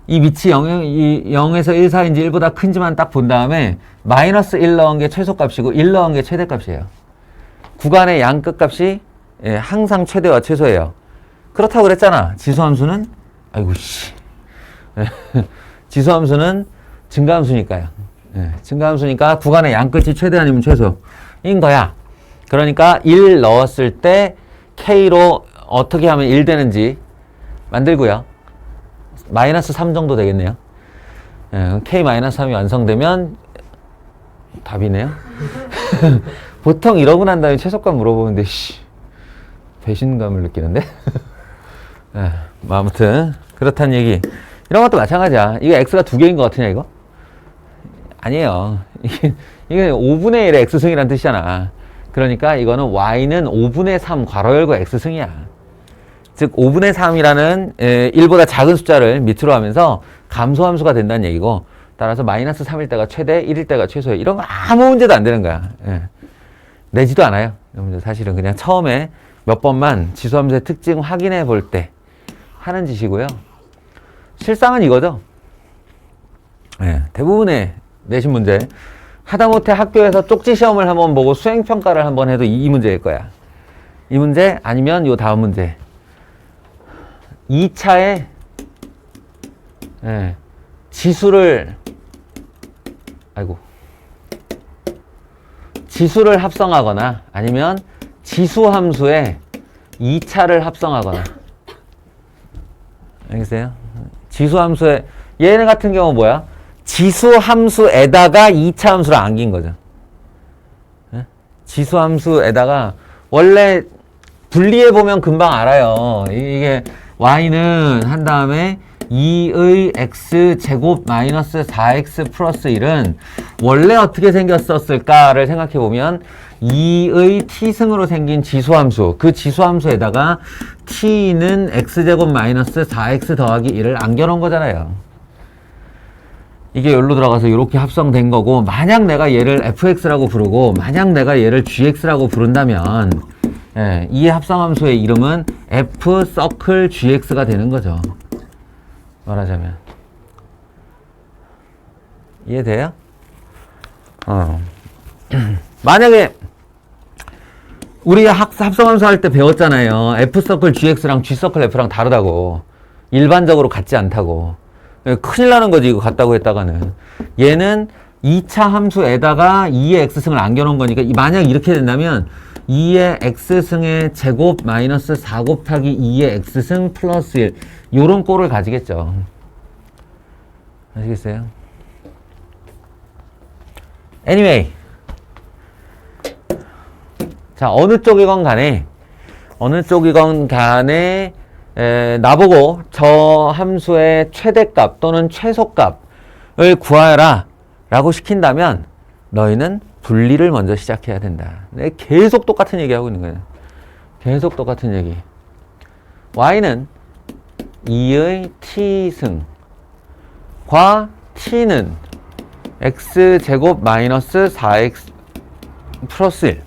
A: 이 밑이 0에서 1 사이인지 1보다 큰지만 딱 본 다음에 마이너스 1 넣은 게 최소값이고 1 넣은 게 최대값이에요. 구간의 양 끝값이 항상 최대와 최소예요. 그렇다고 그랬잖아. 지수함수는 지수함수는 증가함수니까요. 증가함수니까 구간의 양 끝이 최대 아니면 최소인 거야. 그러니까 1 넣었을 때 K로 어떻게 하면 1 되는지 만들고요. 마이너스 3 정도 되겠네요. 예, K-3이 완성되면 답이네요. 보통 이러고 난 다음에 최소값 물어보는데 배신감을 느끼는데. 예, 뭐 아무튼 그렇다는 얘기. 이런 것도 마찬가지야. 이거 x가 2개인 것 같으냐 이거? 아니에요. 이게 5분의 1의 x승이라는 뜻이잖아. 그러니까 이거는 y는 5분의 3 괄호 열고 x승이야. 즉 5분의 3이라는 1보다 작은 숫자를 밑으로 하면서 감소함수가 된다는 얘기고, 따라서 마이너스 3일 때가 최대, 1일 때가 최소에, 이런 거 아무 문제도 안 되는 거야. 예. 내지도 않아요. 사실은 그냥 처음에 몇 번만 지수함수의 특징 확인해 볼 때 하는 짓이고요. 실상은 이거죠. 예. 대부분의 내신 문제, 하다못해 학교에서 쪽지 시험을 한번 보고 수행평가를 한번 해도 이 문제일 거야. 이 문제 아니면 요 다음 문제. 2차에 지수를 합성하거나 아니면 지수함수에 2차를 합성하거나. 알겠어요? 지수함수에, 얘네 같은 경우 뭐야? 지수함수에다가 2차 함수를 안긴 거죠. 지수함수에다가 원래 분리해보면 금방 알아요. 이게 y는 한 다음에 2의 x제곱 마이너스 4x 플러스 1은 원래 어떻게 생겼었을까를 생각해보면 2의 t승으로 생긴 지수함수, 그 지수함수에다가 t는 x제곱 마이너스 4x 더하기 1을 안겨놓은 거잖아요. 이게 여기로 들어가서 이렇게 합성된 거고, 만약 내가 얘를 fx라고 부르고 만약 내가 얘를 gx라고 부른다면 이 합성함수의 이름은 f 서클 gx가 되는 거죠. 말하자면. 이해돼요? 만약에 우리 합성함수 할 때 배웠잖아요. f 서클 gx랑 g 서클 f랑 다르다고. 일반적으로 같지 않다고. 큰일 나는 거지, 이거 같다고 했다가는. 얘는 2차 함수에다가 2의 x승을 안겨놓은 거니까, 만약 이렇게 된다면 2의 x승의 제곱 마이너스 4 곱하기 2의 x승 플러스 1, 요런 꼴을 가지겠죠. 아시겠어요? anyway, 자, 어느 쪽이건 간에 나보고 저 함수의 최대값 또는 최소값을 구하라 라고 시킨다면 너희는 분리를 먼저 시작해야 된다. 네, 계속 똑같은 얘기하고 있는 거예요. 계속 똑같은 얘기. y는 2의 t승과 t는 x제곱 마이너스 4x 플러스 1.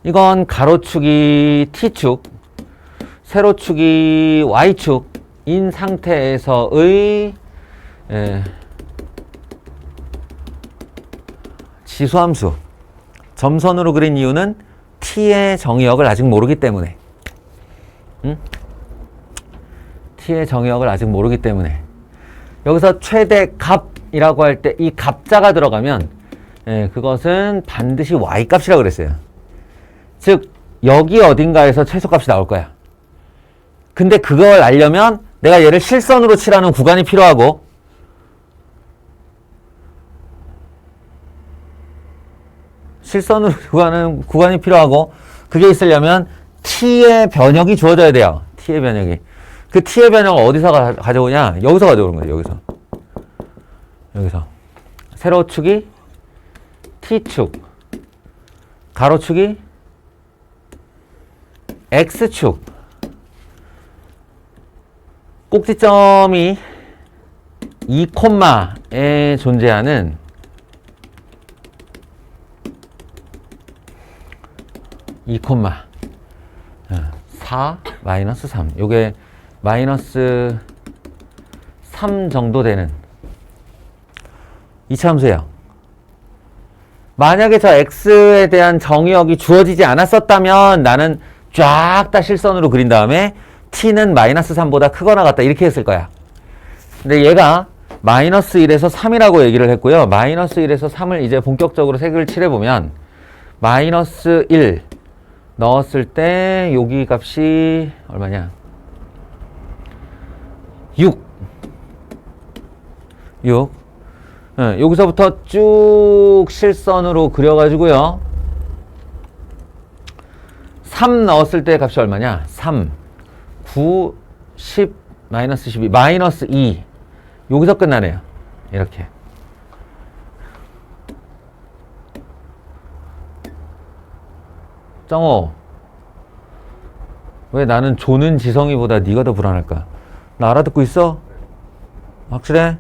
A: 이건 가로축이 t축, 세로축이 y축인 상태에서의 지수함수. 점선으로 그린 이유는 t의 정의역을 아직 모르기 때문에. t의 정의역을 아직 모르기 때문에. 여기서 최대값이라고 할 때 이 값자가 들어가면 그것은 반드시 y값이라고 그랬어요. 즉 여기 어딘가에서 최소값이 나올 거야. 근데 그걸 알려면 내가 얘를 실선으로 칠하는 구간이 필요하고, 실선으로 구하는 구간이 필요하고, 그게 있으려면 t의 변역이 주어져야 돼요. t의 변역이. 그 t의 변역을 어디서 가져오냐? 여기서 가져오는 거예요. 여기서. 세로축이 t축, 가로축이 x축, 꼭지점이 2콤마에 존재하는 2콤마 4 마이너스 3, 요게 마이너스 3 정도 되는 이차함수예요. 만약에 저 x에 대한 정의역이 주어지지 않았었다면 나는 쫙 다 실선으로 그린 다음에 t는 마이너스 3보다 크거나 같다 이렇게 했을 거야. 근데 얘가 마이너스 1에서 3이라고 얘기를 했고요. 마이너스 1에서 3을 이제 본격적으로 색을 칠해보면 마이너스 1, 넣었을 때 여기 값이 얼마냐? 6. 여기서부터 쭉 실선으로 그려가지고요. 3 넣었을 때 값이 얼마냐? 3, 9, 10, 마이너스 12, 마이너스 2. 여기서 끝나네요. 이렇게. 정호, 왜 나는 조는 지성이보다 네가 더 불안할까? 나 알아듣고 있어? 확실해?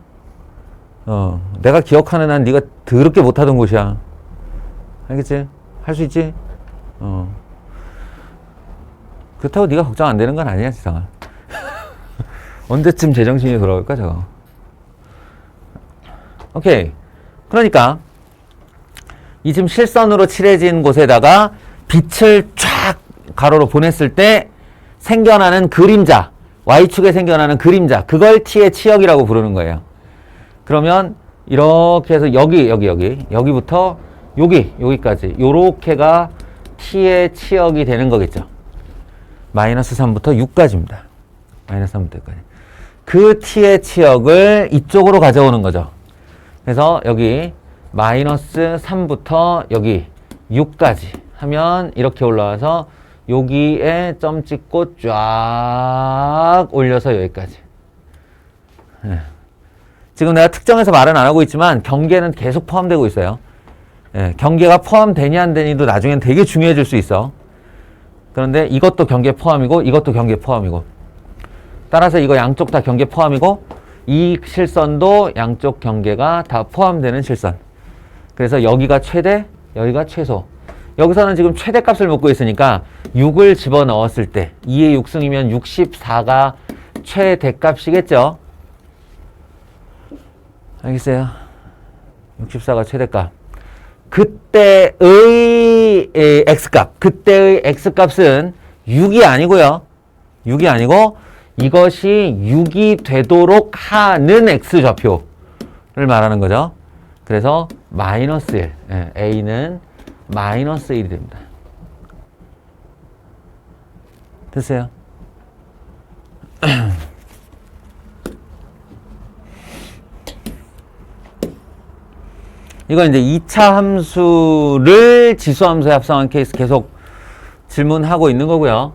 A: 내가 기억하는 한 네가 더럽게 못하던 곳이야. 알겠지? 할 수 있지? 그렇다고 네가 걱정 안 되는 건 아니야, 지성아. 언제쯤 제정신이 돌아올까, 저거? 오케이. 그러니까 이 지금 실선으로 칠해진 곳에다가 빛을 쫙 가로로 보냈을 때 생겨나는 그림자, Y축에 생겨나는 그림자, 그걸 T의 치역이라고 부르는 거예요. 그러면 이렇게 해서 여기부터 여기까지 요렇게가 T의 치역이 되는 거겠죠. 마이너스 3부터 6까지입니다. 마이너스 3부터까지. 그 T의 치역을 이쪽으로 가져오는 거죠. 그래서 여기 마이너스 3부터 여기 6까지 하면 이렇게 올라와서 여기에 점 찍고 쫙 올려서 여기까지. 지금 내가 특정해서 말은 안 하고 있지만 경계는 계속 포함되고 있어요. 경계가 포함되니 안 되니도 나중엔 되게 중요해질 수 있어. 그런데 이것도 경계 포함이고 이것도 경계 포함이고, 따라서 이거 양쪽 다 경계 포함이고 이 실선도 양쪽 경계가 다 포함되는 실선. 그래서 여기가 최대, 여기가 최소. 여기서는 지금 최대값을 묻고 있으니까 6을 집어넣었을 때 2의 6승이면 64가 최대값이겠죠. 알겠어요? 64가 최대값. 그때의 x값, 그때의 x값은 6이 아니고요. 6이 아니고 이것이 6이 되도록 하는 x좌표를 말하는 거죠. 그래서 마이너스 1, a는 마이너스 1이 됩니다. 됐어요? 이건 이제 2차 함수를 지수함수에 합성한 케이스 계속 질문하고 있는 거고요.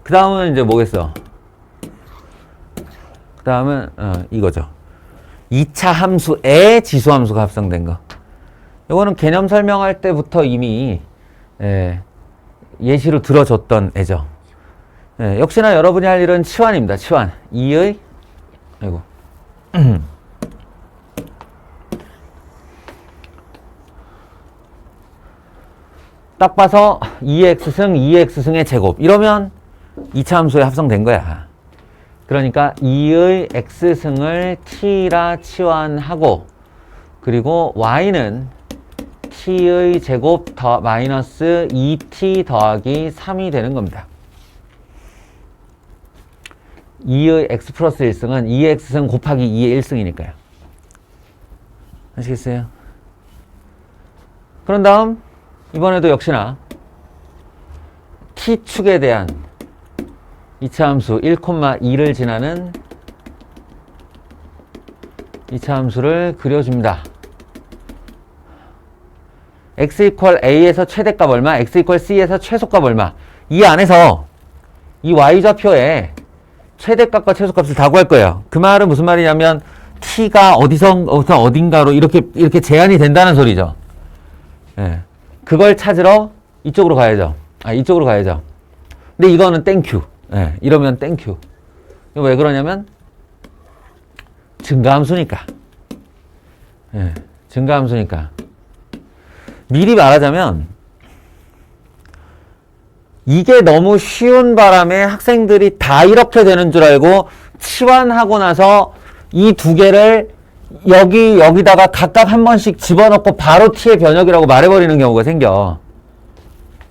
A: 그 다음은 이제 뭐겠어? 그 다음은 이거죠. 2차 함수에 지수함수가 합성된 거. 이거는 개념 설명할 때부터 이미 예시로 들어줬던 애죠. 역시나 여러분이 할 일은 치환입니다. 치환. 2의 아이고 딱 봐서 2x승, 2x승의 제곱 이러면 2차 함수에 합성된 거야. 그러니까 2의 x승을 t라 치환하고, 그리고 y는 t의 제곱 더 마이너스 2t 더하기 3이 되는 겁니다. 2의 x 플러스 1승은 2의 x승 곱하기 2의 1승이니까요. 아시겠어요? 그런 다음 이번에도 역시나 t축에 대한 2차 함수 1,2를 지나는 2차 함수를 그려줍니다. x 이퀄 a에서 최대값 얼마, x 이퀄 c에서 최소값 얼마. 이 안에서 이 y좌표에 최대값과 최소값을 다 구할 거예요. 그 말은 무슨 말이냐면 t가 어디서부터 어딘가로 이렇게 제한이 된다는 소리죠. 그걸 찾으러 이쪽으로 가야죠. 이쪽으로 가야죠. 근데 이거는 땡큐. 이러면 땡큐. 이거 왜 그러냐면 증가함수니까. 증가함수니까. 미리 말하자면 이게 너무 쉬운 바람에 학생들이 다 이렇게 되는 줄 알고 치환하고 나서 이 두 개를 여기다가 각각 한 번씩 집어넣고 바로 t의 변역이라고 말해버리는 경우가 생겨.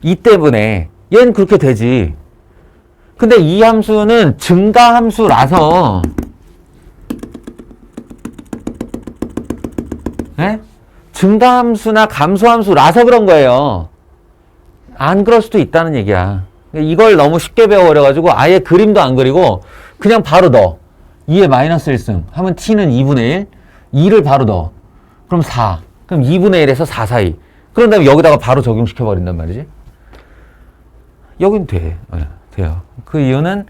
A: 이 때문에 얘는 그렇게 되지. 근데 이 함수는 증가함수라서 증가함수나 감소함수라서 그런 거예요. 안 그럴 수도 있다는 얘기야. 이걸 너무 쉽게 배워버려가지고 아예 그림도 안 그리고 그냥 바로 넣어. 2의 마이너스 1승 하면 t는 2분의 1, 2를 바로 넣어. 그럼 4. 그럼 2분의 1에서 4 사이. 그런 다음에 여기다가 바로 적용시켜버린단 말이지. 여긴 돼. 네, 돼요. 그 이유는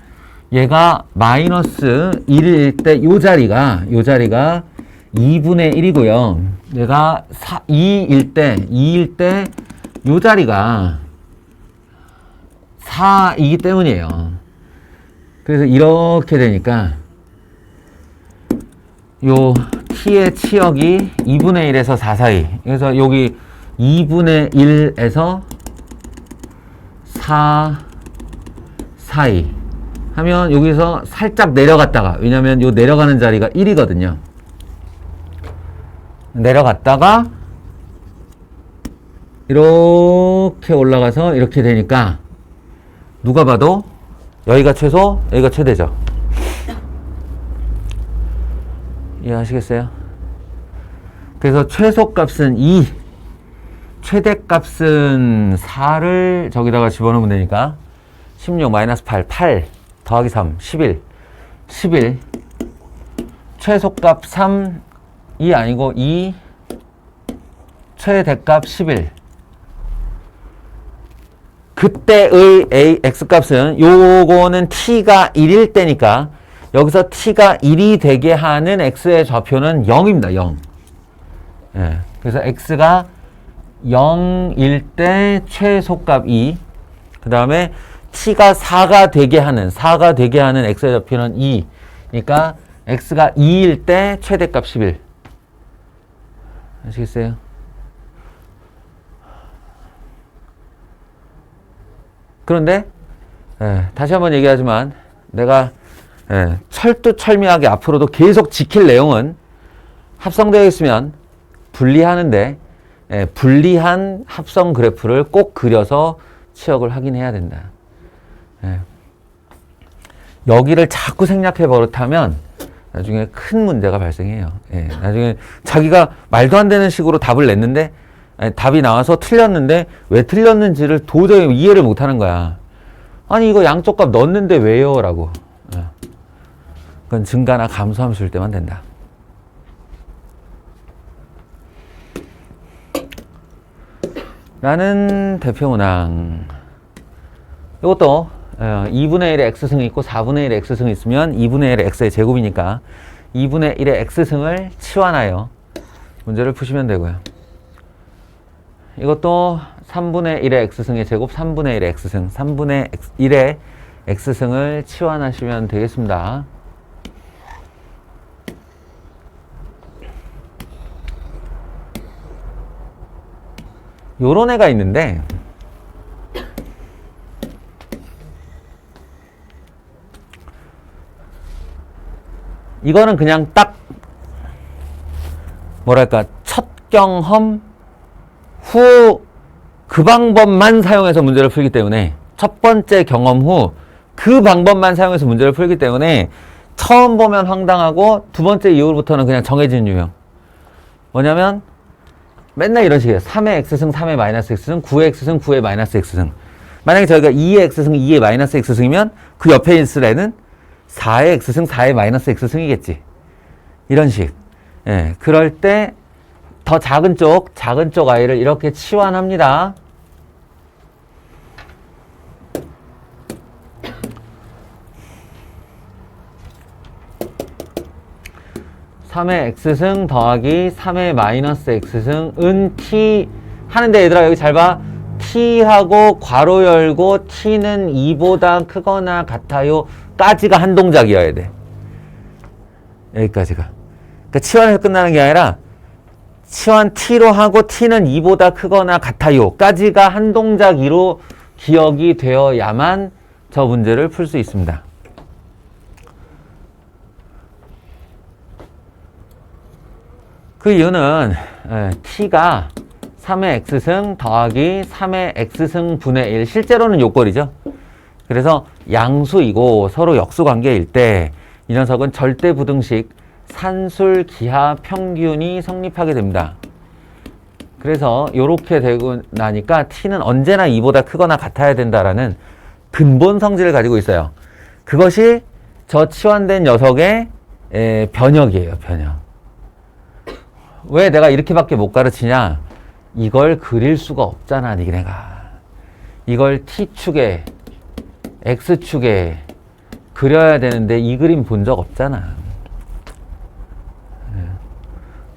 A: 얘가 마이너스 1일 때 요 자리가 2분의 1이고요. 얘가 2일 때 요 자리가 4이기 때문이에요. 그래서 이렇게 되니까 요 t의 치역이 2분의 1에서 4 사이. 그래서 여기 2분의 1에서 4 사이 하면 여기서 살짝 내려갔다가, 왜냐면 요 내려가는 자리가 1이거든요. 내려갔다가 이렇게 올라가서 이렇게 되니까 누가 봐도 여기가 최소, 여기가 최대죠. 이해하시겠어요? 그래서 최소값은 2, 최대값은 4를 저기다가 집어넣으면 되니까 16 마이너스 8, 8 더하기 3, 11, 11 최소값 3, 2 아니고 2 최대값 11. 그때의 x값은 요거는 t가 1일 때니까 여기서 t가 1이 되게 하는 x의 좌표는 0입니다. 0. 예, 그래서 x가 0일 때 최소값 2, 그 다음에 t가 4가 되게 하는 x의 좌표는 2. 그러니까 x가 2일 때 최대값 11. 아시겠어요? 그런데 다시 한번 얘기하지만 내가 철두철미하게 앞으로도 계속 지킬 내용은 합성되어 있으면 분리하는데 분리한 합성 그래프를 꼭 그려서 치역을 확인해야 된다. 여기를 자꾸 생략해 버릇하면 나중에 큰 문제가 발생해요. 나중에 자기가 말도 안 되는 식으로 답을 냈는데 답이 나와서 틀렸는데 왜 틀렸는지를 도저히 이해를 못하는 거야. 아니 이거 양쪽 값 넣었는데 왜요? 라고. 그건 증가나 감소함수일 때만 된다. 라는 대표문항. 이것도 2분의 1의 x승이 있고 4분의 1의 x승이 있으면 2분의 1의 x의 제곱이니까 2분의 1의 x승을 치환하여 문제를 푸시면 되고요. 이것도 3분의 1의 x승의 제곱, 3분의 1의 x승, 3분의 1의 x승을 치환하시면 되겠습니다. 요런 애가 있는데 이거는 그냥 딱 뭐랄까 첫 경험 후 그 방법만 사용해서 문제를 풀기 때문에, 첫 번째 경험 후 그 방법만 사용해서 문제를 풀기 때문에 처음 보면 황당하고 두 번째 이후부터는 그냥 정해진 유형. 뭐냐면 맨날 이런 식이에요. 3의 x승, 3의 마이너스 x승, 9의 x승, 9의 마이너스 x승. 만약에 저희가 2의 x승, 2의 마이너스 x승이면 그 옆에 있을 애는 4의 x승, 4의 마이너스 x승이겠지. 이런 식. 그럴 때 더 작은 쪽 아이를 이렇게 치환합니다. (3의 x승) 더하기 (3의 마이너스 x승)은 t 하는데, 얘들아 여기 잘 봐. t하고 괄호 열고 t는 2보다 크거나 같아요 까지가 한 동작이어야 돼. 여기까지가. 그러니까 치환해서 끝나는 게 아니라 치환 t로 하고 t는 2보다 크거나 같아요 까지가 한 동작으로 기억이 되어야만 저 문제를 풀 수 있습니다. 그 이유는 t가 3의 x승 더하기 3의 x승 분의 1, 실제로는 요꼴이죠. 그래서 양수이고 서로 역수관계일 때 이 녀석은 절대부등식 산술 기하 평균이 성립하게 됩니다. 그래서 요렇게 되고 나니까 t는 언제나 2보다 크거나 같아야 된다라는 근본 성질을 가지고 있어요. 그것이 저 치환된 녀석의 변역이에요. 변역. 왜 내가 이렇게밖에 못 가르치냐? 이걸 그릴 수가 없잖아, 니네가. 이걸 t축에 x축에 그려야 되는데 이 그림 본 적 없잖아.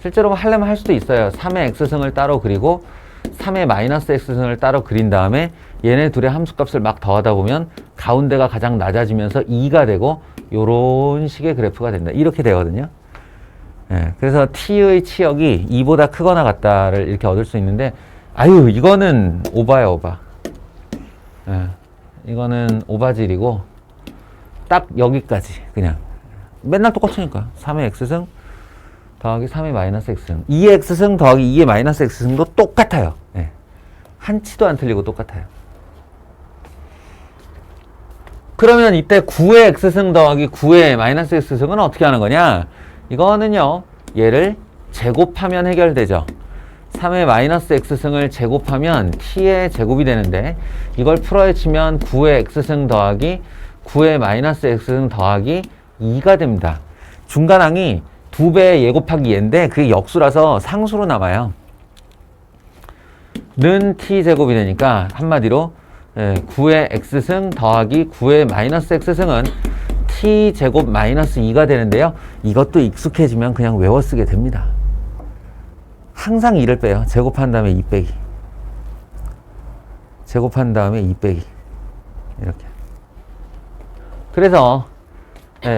A: 실제로 하려면 할 수도 있어요. 3의 x승을 따로 그리고 3의 마이너스 x승을 따로 그린 다음에 얘네 둘의 함수값을 막 더하다 보면 가운데가 가장 낮아지면서 2가 되고 요런 식의 그래프가 된다. 이렇게 되거든요. 그래서 t의 치역이 2보다 크거나 같다를 이렇게 얻을 수 있는데, 아유, 이거는 오바야, 오바. 이거는 오바질이고, 딱 여기까지, 그냥. 맨날 똑같으니까. 3의 x승 더하기 3의 마이너스 x승. 2의 x승 더하기 2의 마이너스 x승도 똑같아요. 한 치도 안 틀리고 똑같아요. 그러면 이때 9의 x승 더하기 9의 마이너스 x승은 어떻게 하는 거냐? 이거는요, 얘를 제곱하면 해결되죠. 3의 마이너스 x승을 제곱하면 t의 제곱이 되는데, 이걸 풀어헤치면 9의 x승 더하기 9의 마이너스 x승 더하기 2가 됩니다. 중간항이 2배의 예 곱하기 얘인데 그게 역수라서 상수로 남아요. 는 t제곱이 되니까 한마디로 9의 x승 더하기 9의 마이너스 x승은 t제곱 마이너스 2가 되는데요. 이것도 익숙해지면 그냥 외워 쓰게 됩니다. 항상 2를 빼요. 제곱한 다음에 2 빼기. 제곱한 다음에 2 빼기. 이렇게. 그래서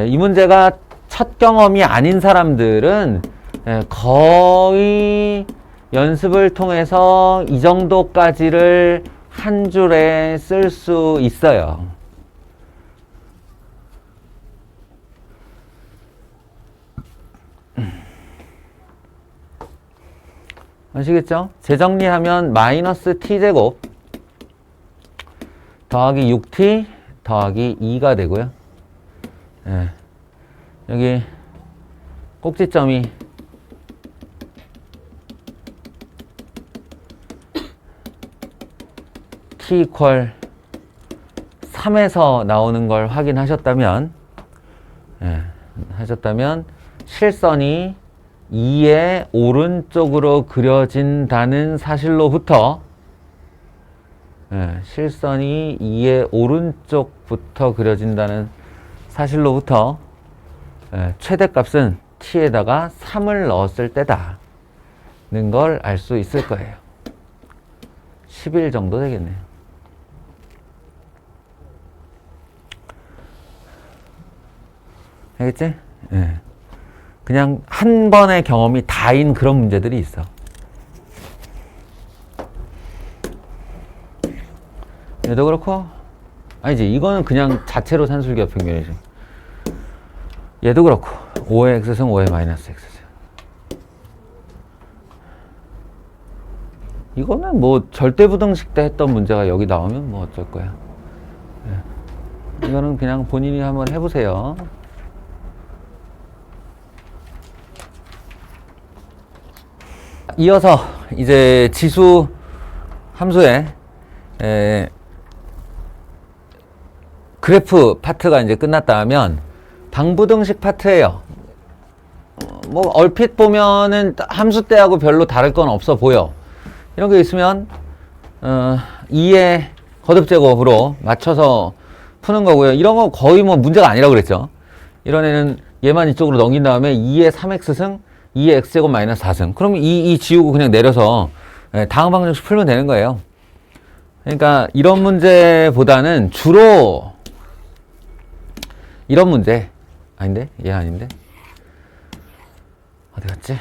A: 이 문제가 첫 경험이 아닌 사람들은 거의 연습을 통해서 이 정도까지를 한 줄에 쓸 수 있어요. 아시겠죠? 재정리하면 마이너스 t제곱 더하기 6t 더하기 2가 되고요. 여기 꼭지점이 t 이퀄 3에서 나오는 걸 확인하셨다면 실선이 2의 오른쪽으로 그려진다는 사실로부터 실선이 2의 오른쪽부터 그려진다는 사실로부터 최대값은 t에다가 3을 넣었을 때다는 걸 알 수 있을 거예요. 11 정도 되겠네요. 알겠지? 그냥 한 번의 경험이 다인 그런 문제들이 있어. 얘도 그렇고, 아니지, 이거는 그냥 자체로 산술기하 평균이지. 얘도 그렇고, 5의 x승, 5의 마이너스 x승. 이거는 뭐 절대부등식 때 했던 문제가 여기 나오면 뭐 어쩔 거야. 이거는 그냥 본인이 한번 해보세요. 이어서 이제 지수 함수의 그래프 파트가 이제 끝났다 하면 방부등식 파트예요. 뭐 얼핏 보면은 함수 때하고 별로 다를 건 없어 보여. 이런 게 있으면 2의 거듭제곱으로 맞춰서 푸는 거고요. 이런 거 거의 뭐 문제가 아니라고 그랬죠. 이런 애는 얘만 이쪽으로 넘긴 다음에 2의 3x승 2의 x제곱 마이너스 4승. 그럼 이 지우고 그냥 내려서 다음 방정식 풀면 되는 거예요. 그러니까 이런 문제보다는 주로 이런 문제 아닌데? 얘 아닌데? 어디 갔지?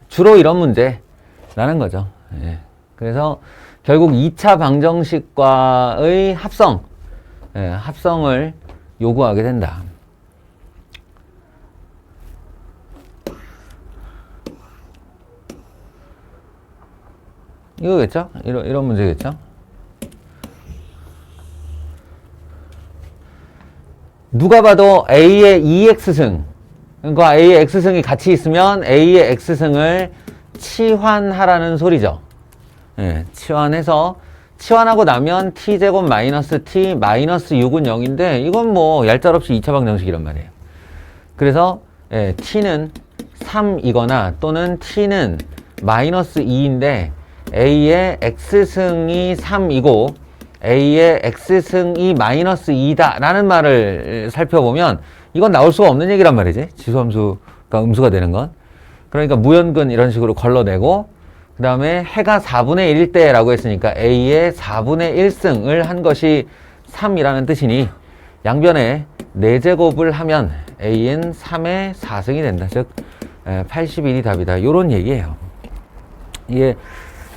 A: 주로 이런 문제라는 거죠. 그래서 결국 2차 방정식과의 합성을 요구하게 된다. 이거겠죠? 이런 문제겠죠? 누가 봐도 A의 2x승 그러니까 A의 X승이 같이 있으면 A의 X승을 치환하라는 소리죠. 예, 치환하고 나면 t제곱 마이너스 t 마이너스 6은 0인데 이건 뭐 얄짤없이 2차 방정식이란 말이에요. 그래서 예, t는 3이거나 또는 t는 마이너스 2인데 A의 X승이 3이고 A의 X승이 마이너스 2다 라는 말을 살펴보면 이건 나올 수가 없는 얘기란 말이지. 지수함수가 음수가 되는 건. 그러니까 무연근 이런 식으로 걸러내고 그 다음에 해가 4분의 1일 때라고 했으니까 A의 4분의 1승을 한 것이 3이라는 뜻이니 양변에 4제곱을 하면 A는 3의 4승이 된다. 즉 81이 답이다. 이런 얘기예요. 이게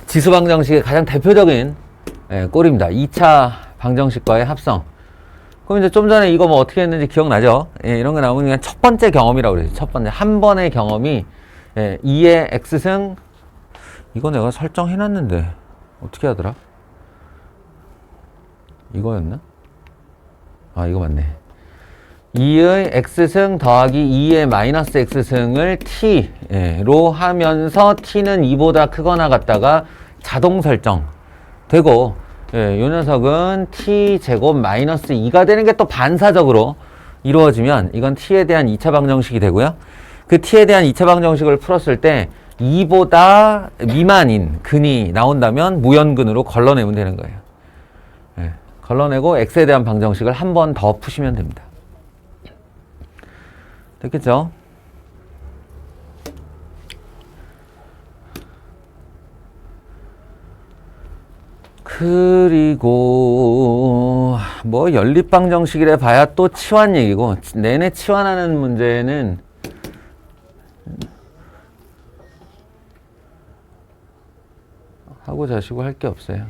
A: 지수방정식의 가장 대표적인 꼴입니다. 2차 방정식과의 합성. 그럼 이제 좀 전에 이거 뭐 어떻게 했는지 기억나죠? 예, 이런 거 나오면 그냥 첫 번째 경험이라고 그러죠. 첫 번째. 한 번의 경험이 2의 X승, 이거 내가 설정해놨는데, 어떻게 하더라? 이거였나? 아, 이거 맞네. 2의 X승 더하기 2의 마이너스 X승을 T로 하면서 T는 2보다 크거나 같다가 자동 설정 되고, 예, 요 녀석은 t제곱 마이너스 2가 되는 게 또 반사적으로 이루어지면 이건 t에 대한 2차 방정식이 되고요. 그 t에 대한 2차 방정식을 풀었을 때 2보다 미만인 근이 나온다면 무연근으로 걸러내면 되는 거예요. 예, 걸러내고 x에 대한 방정식을 한 번 더 푸시면 됩니다. 됐겠죠? 그리고 뭐 연립방정식이라 봐야 또 치환 얘기고 내내 치환하는 문제는 하고 자시고 할 게 없어요.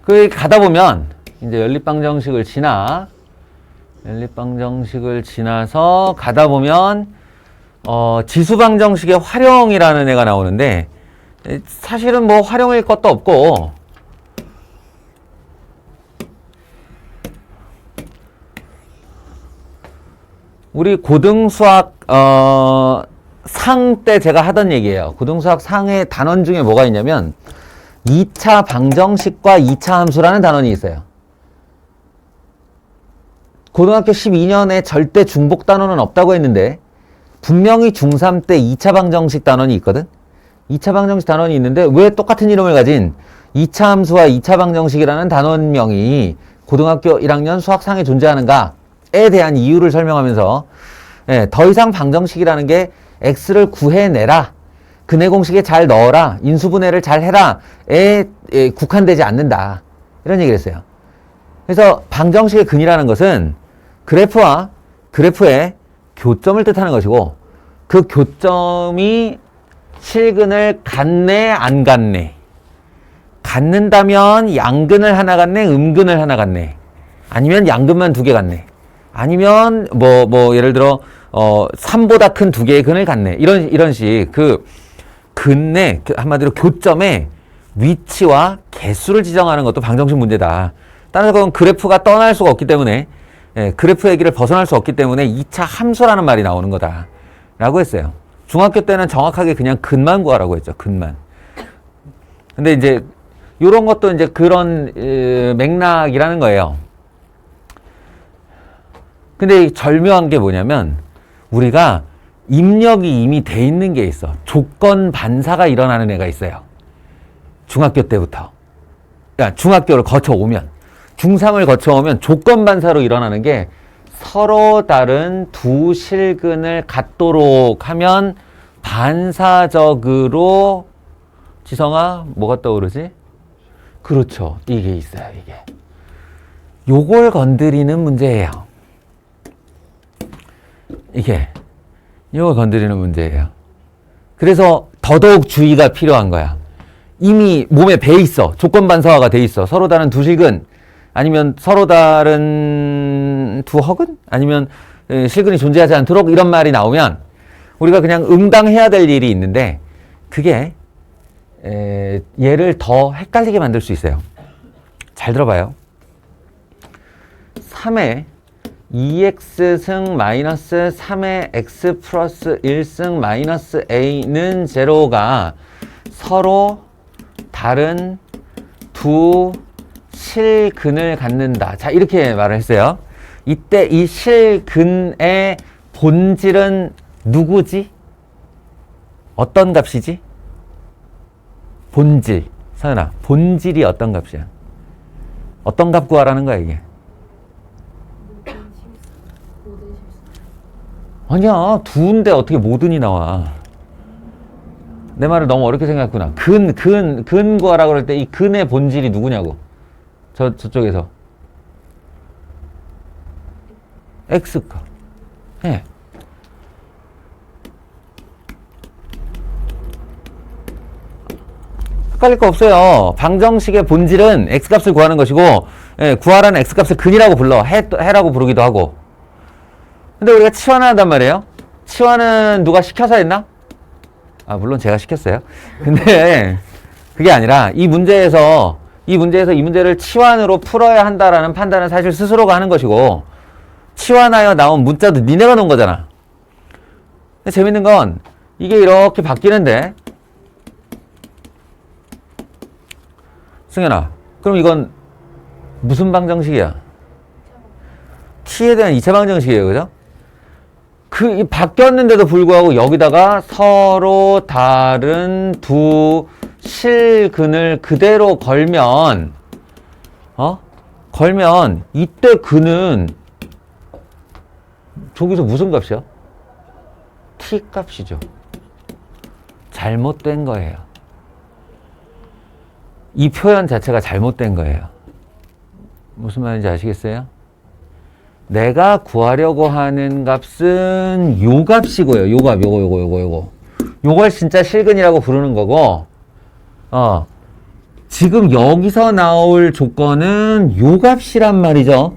A: 그 가다 보면 이제 연립방정식을 지나서 가다 보면 지수방정식의 활용이라는 애가 나오는데 사실은 뭐 활용일 것도 없고 우리 고등수학 상 때 제가 하던 얘기예요. 고등수학 상의 단원 중에 뭐가 있냐면 2차 방정식과 2차 함수라는 단원이 있어요. 고등학교 12년에 절대 중복 단원은 없다고 했는데 분명히 중3 때 2차 방정식 단원이 있거든? 2차 방정식 단원이 있는데 왜 똑같은 이름을 가진 2차 함수와 2차 방정식이라는 단원명이 고등학교 1학년 수학상에 존재하는가에 대한 이유를 설명하면서 더 이상 방정식이라는 게 x를 구해내라, 근해 공식에 잘 넣어라, 인수분해를 잘 해라에 국한되지 않는다. 이런 얘기를 했어요. 그래서 방정식의 근이라는 것은 그래프와 그래프의 교점을 뜻하는 것이고 그 교점이 실근을 갖네 안 갖네, 갖는다면 양근을 하나 갖네 음근을 하나 갖네, 아니면 양근만 2개 갖네, 아니면 뭐 예를 들어 3보다 큰 2개의 근을 갖네, 이런 식 그 근의 한마디로 교점의 위치와 개수를 지정하는 것도 방정식 문제다. 따라서 그건 그래프가 떠날 수가 없기 때문에 그래프 얘기를 벗어날 수 없기 때문에 2차 함수라는 말이 나오는 거다 라고 했어요. 중학교 때는 정확하게 그냥 근만 구하라고 했죠. 근만. 근데 이제 요런 것도 이제 그런 맥락이라는 거예요. 근데 절묘한 게 뭐냐면 우리가 입력이 이미 돼 있는 게 있어. 조건 반사가 일어나는 애가 있어요. 중학교 때부터. 그러니까 중학교를 거쳐오면, 중3을 거쳐오면 조건 반사로 일어나는 게 서로 다른 두 실근을 갖도록 하면 반사적으로, 지성아, 뭐가 떠오르지? 그렇죠. 이게 있어요, 이게. 요걸 건드리는 문제예요. 이걸 건드리는 문제예요. 그래서 더더욱 주의가 필요한 거야. 이미 몸에 배 있어. 조건 반사화가 돼 있어. 서로 다른 두 실근, 아니면 서로 다른 두 허근? 아니면 실근이 존재하지 않도록 이런 말이 나오면 우리가 그냥 응당해야 될 일이 있는데 그게 얘를 더 헷갈리게 만들 수 있어요. 잘 들어봐요. 3의 2x승 마이너스 3의 x 플러스 1승 마이너스 a는 제로가 서로 다른 두 실근을 갖는다. 자, 이렇게 말을 했어요. 이때 이 실근의 본질은 누구지? 어떤 값이지? 본질. 서연아, 본질이 어떤 값이야? 어떤 값 구하라는 거야, 이게? 아니야, 두인데 어떻게 모든이 나와? 내 말을 너무 어렵게 생각했구나. 근 구하라고 그럴 때 이 근의 본질이 누구냐고. 저쪽에서. X가. 예. 헷갈릴 거 없어요. 방정식의 본질은 X값을 구하는 것이고, 예, 구하라는 X값을 근이라고 불러. 해라고 부르기도 하고. 근데 우리가 치환을 한단 말이에요. 치환은 누가 시켜서 했나? 아, 물론 제가 시켰어요. 근데 그게 아니라 이 문제에서 이 문제를 치환으로 풀어야 한다라는 판단은 사실 스스로가 하는 것이고, 치환하여 나온 문자도 니네가 놓은 거잖아. 근데 재밌는 건 이게 이렇게 바뀌는데, 승현아, 그럼 이건 무슨 방정식이야? t에 대한 2차 방정식이에요, 그죠? 바뀌었는데도 불구하고 여기다가 서로 다른 두 실근을 그대로 걸면, 걸면 이때 근은 저기서 무슨 값이야? t 값이죠. 잘못된 거예요. 이 표현 자체가 잘못된 거예요. 무슨 말인지 아시겠어요? 내가 구하려고 하는 값은 요 값이고요. 요 값, 요거. 요걸 진짜 실근이라고 부르는 거고, 지금 여기서 나올 조건은 요 값이란 말이죠.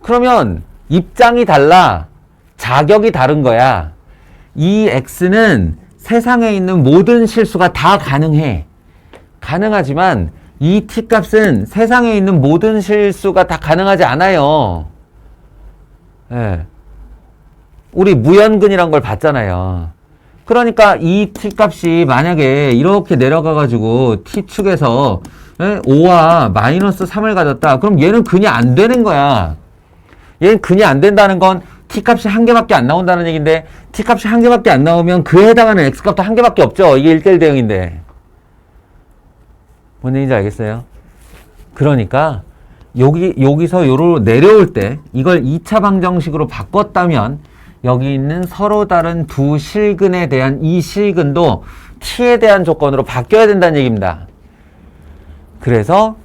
A: 그러면 입장이 달라. 자격이 다른 거야. 이 x는 세상에 있는 모든 실수가 다 가능해. 가능하지만 이 t값은 세상에 있는 모든 실수가 다 가능하지 않아요. 예. 우리 무연근이란 걸 봤잖아요. 그러니까 이 t값이 만약에 이렇게 내려가가지고 t축에서 5와 마이너스 3을 가졌다. 그럼 얘는 근이 안 되는 거야. 얘는 근이 안 된다는 건 t값이 한 개밖에 안 나온다는 얘기인데, t값이 한 개밖에 안 나오면 그에 해당하는 x값도 한 개밖에 없죠. 이게 1대1 대응인데. 뭔 얘기인지 알겠어요? 그러니까 여기서 요로 내려올 때 이걸 2차 방정식으로 바꿨다면 여기 있는 서로 다른 두 실근에 대한 이 실근도 t에 대한 조건으로 바뀌어야 된다는 얘기입니다. 그래서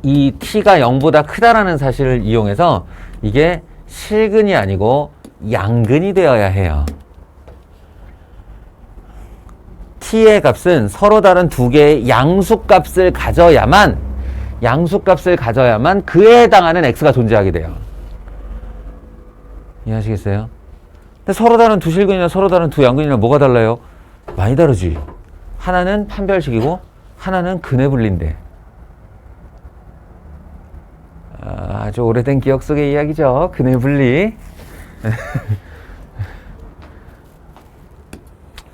A: 이 t가 0보다 크다라는 사실을 이용해서 이게 실근이 아니고 양근이 되어야 해요. t의 값은 서로 다른 두 개의 양수값을 가져야만 그에 해당하는 x가 존재하게 돼요. 이해하시겠어요? 근데 서로 다른 두 실근이나 서로 다른 두 양근이나 뭐가 달라요? 많이 다르지. 하나는 판별식이고 하나는 근의 분리인데. 아주 오래된 기억 속의 이야기죠. 근의 분리.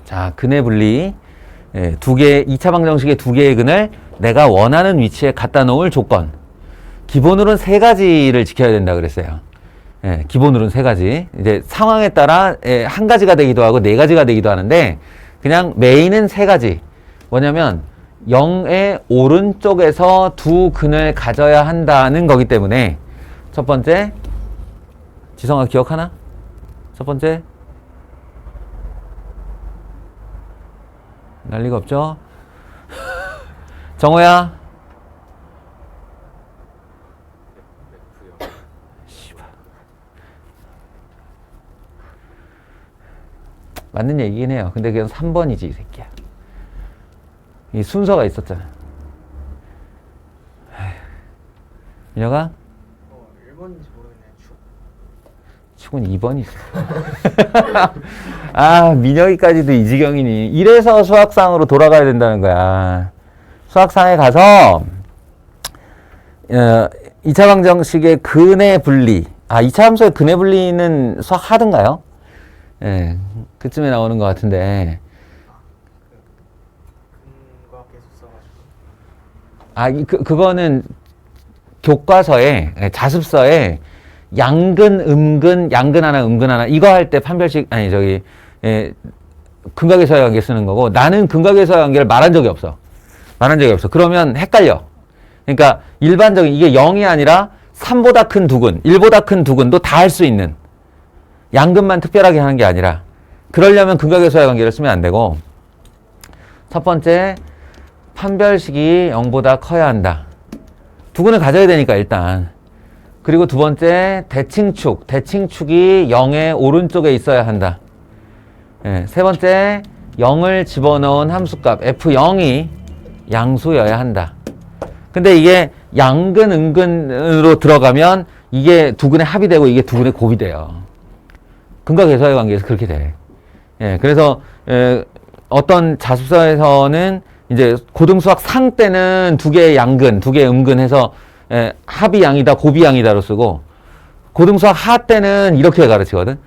A: 자, 근의 분리. 두 개, 2차 방정식의 두 개의 근을 내가 원하는 위치에 갖다 놓을 조건. 기본으로는 세 가지를 지켜야 된다 그랬어요. 기본으로는 세 가지. 이제 상황에 따라 한 가지가 되기도 하고 네 가지가 되기도 하는데, 그냥 메인은 세 가지. 뭐냐면 0의 오른쪽에서 두 근을 가져야 한다는 거기 때문에, 첫 번째, 지성아 기억하나? 첫 번째, 난리가 없죠? 정호야? 맞는 얘기긴 해요. 근데 그건 3번이지, 이 새끼야. 이 순서가 있었잖아. 민혁아?
B: 1번인지 모르겠네.
A: 축은 2번이지. 아, 민혁이까지도 이 지경이니. 이래서 수학상으로 돌아가야 된다는 거야. 수학상에 가서 2차 방정식의 근의 분리. 2차 함수의 근의 분리는 수학 하던가요? 예, 그쯤에 나오는 것 같은데.
B: 근과 계속 써가지고.
A: 그거는 교과서에, 자습서에 양근, 음근, 양근 하나, 음근 하나, 이거 할 때 판별식, 근각계수의 관계 쓰는 거고, 나는 근각계수의 관계를 말한 적이 없어. 그러면 헷갈려. 그러니까 일반적인, 이게 0이 아니라 3보다 큰 두근, 1보다 큰 두근도 다 할 수 있는, 양근만 특별하게 하는 게 아니라, 그러려면 근각계수의 관계를 쓰면 안 되고, 첫 번째, 판별식이 0보다 커야 한다. 두근을 가져야 되니까 일단. 그리고 두 번째, 대칭축이 0의 오른쪽에 있어야 한다. 세 번째, 0을 집어넣은 함수값 f0이 양수여야 한다. 근데 이게 양근, 음근으로 들어가면 이게 두근의 합이 되고 이게 두근의 곱이 돼요. 근과 계수의 관계에서 그렇게 돼. 그래서 어떤 자습서에서는 이제 고등수학 상 때는 두 개의 양근, 두 개의 음근 해서 합이 양이다, 곱이 양이다로 쓰고, 고등수학 하 때는 이렇게 가르치거든.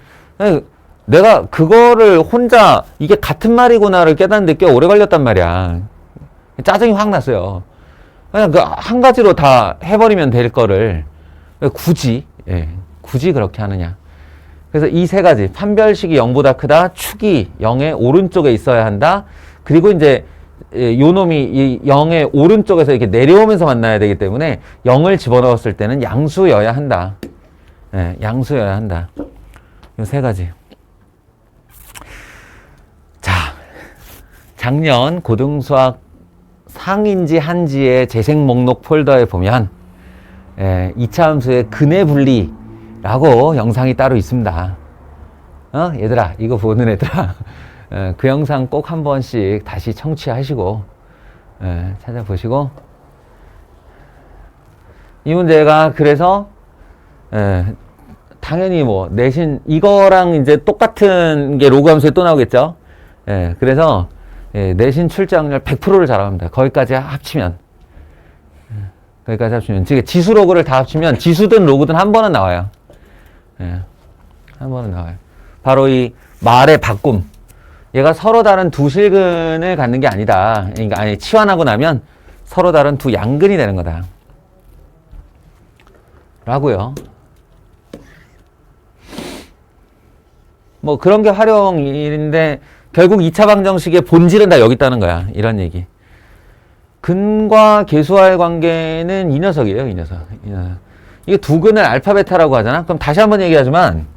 A: 내가 그거를 혼자 이게 같은 말이구나를 깨닫는데 꽤 오래 걸렸단 말이야. 짜증이 확 났어요. 그냥 그 한 가지로 다 해버리면 될 거를 굳이 그렇게 하느냐. 그래서 이 세 가지, 판별식이 0보다 크다, 축이 0의 오른쪽에 있어야 한다, 그리고 이제 요 놈이 이 0의 오른쪽에서 이렇게 내려오면서 만나야 되기 때문에 0을 집어넣었을 때는 양수여야 한다. 양수여야 한다. 요 세 가지. 자, 작년 고등수학 상인지 한지의 재생 목록 폴더에 보면 2차 함수의 근의 분리라고 영상이 따로 있습니다. 얘들아, 이거 보는 애들아, 그 영상 꼭 한 번씩 다시 청취하시고 찾아보시고, 이 문제가 그래서 당연히 뭐 내신 이거랑 이제 똑같은 게 로그 함수에 또 나오겠죠. 그래서 내신 출제확률 100%를 자랑합니다. 거기까지 합치면 즉 지수 로그를 다 합치면 지수든 로그든 한 번은 나와요. 한 번은 나와요. 바로 이 말의 바꿈. 얘가 서로 다른 두 실근을 갖는 게 아니다. 그러니까 치환하고 나면 서로 다른 두 양근이 되는 거다. 라고요. 뭐 그런 게 활용인데 결국 2차 방정식의 본질은 다 여기 있다는 거야. 이런 얘기. 근과 계수와의 관계는 이 녀석이에요. 이 녀석. 이게 두 근을 알파 베타라고 하잖아. 그럼 다시 한번 얘기하지만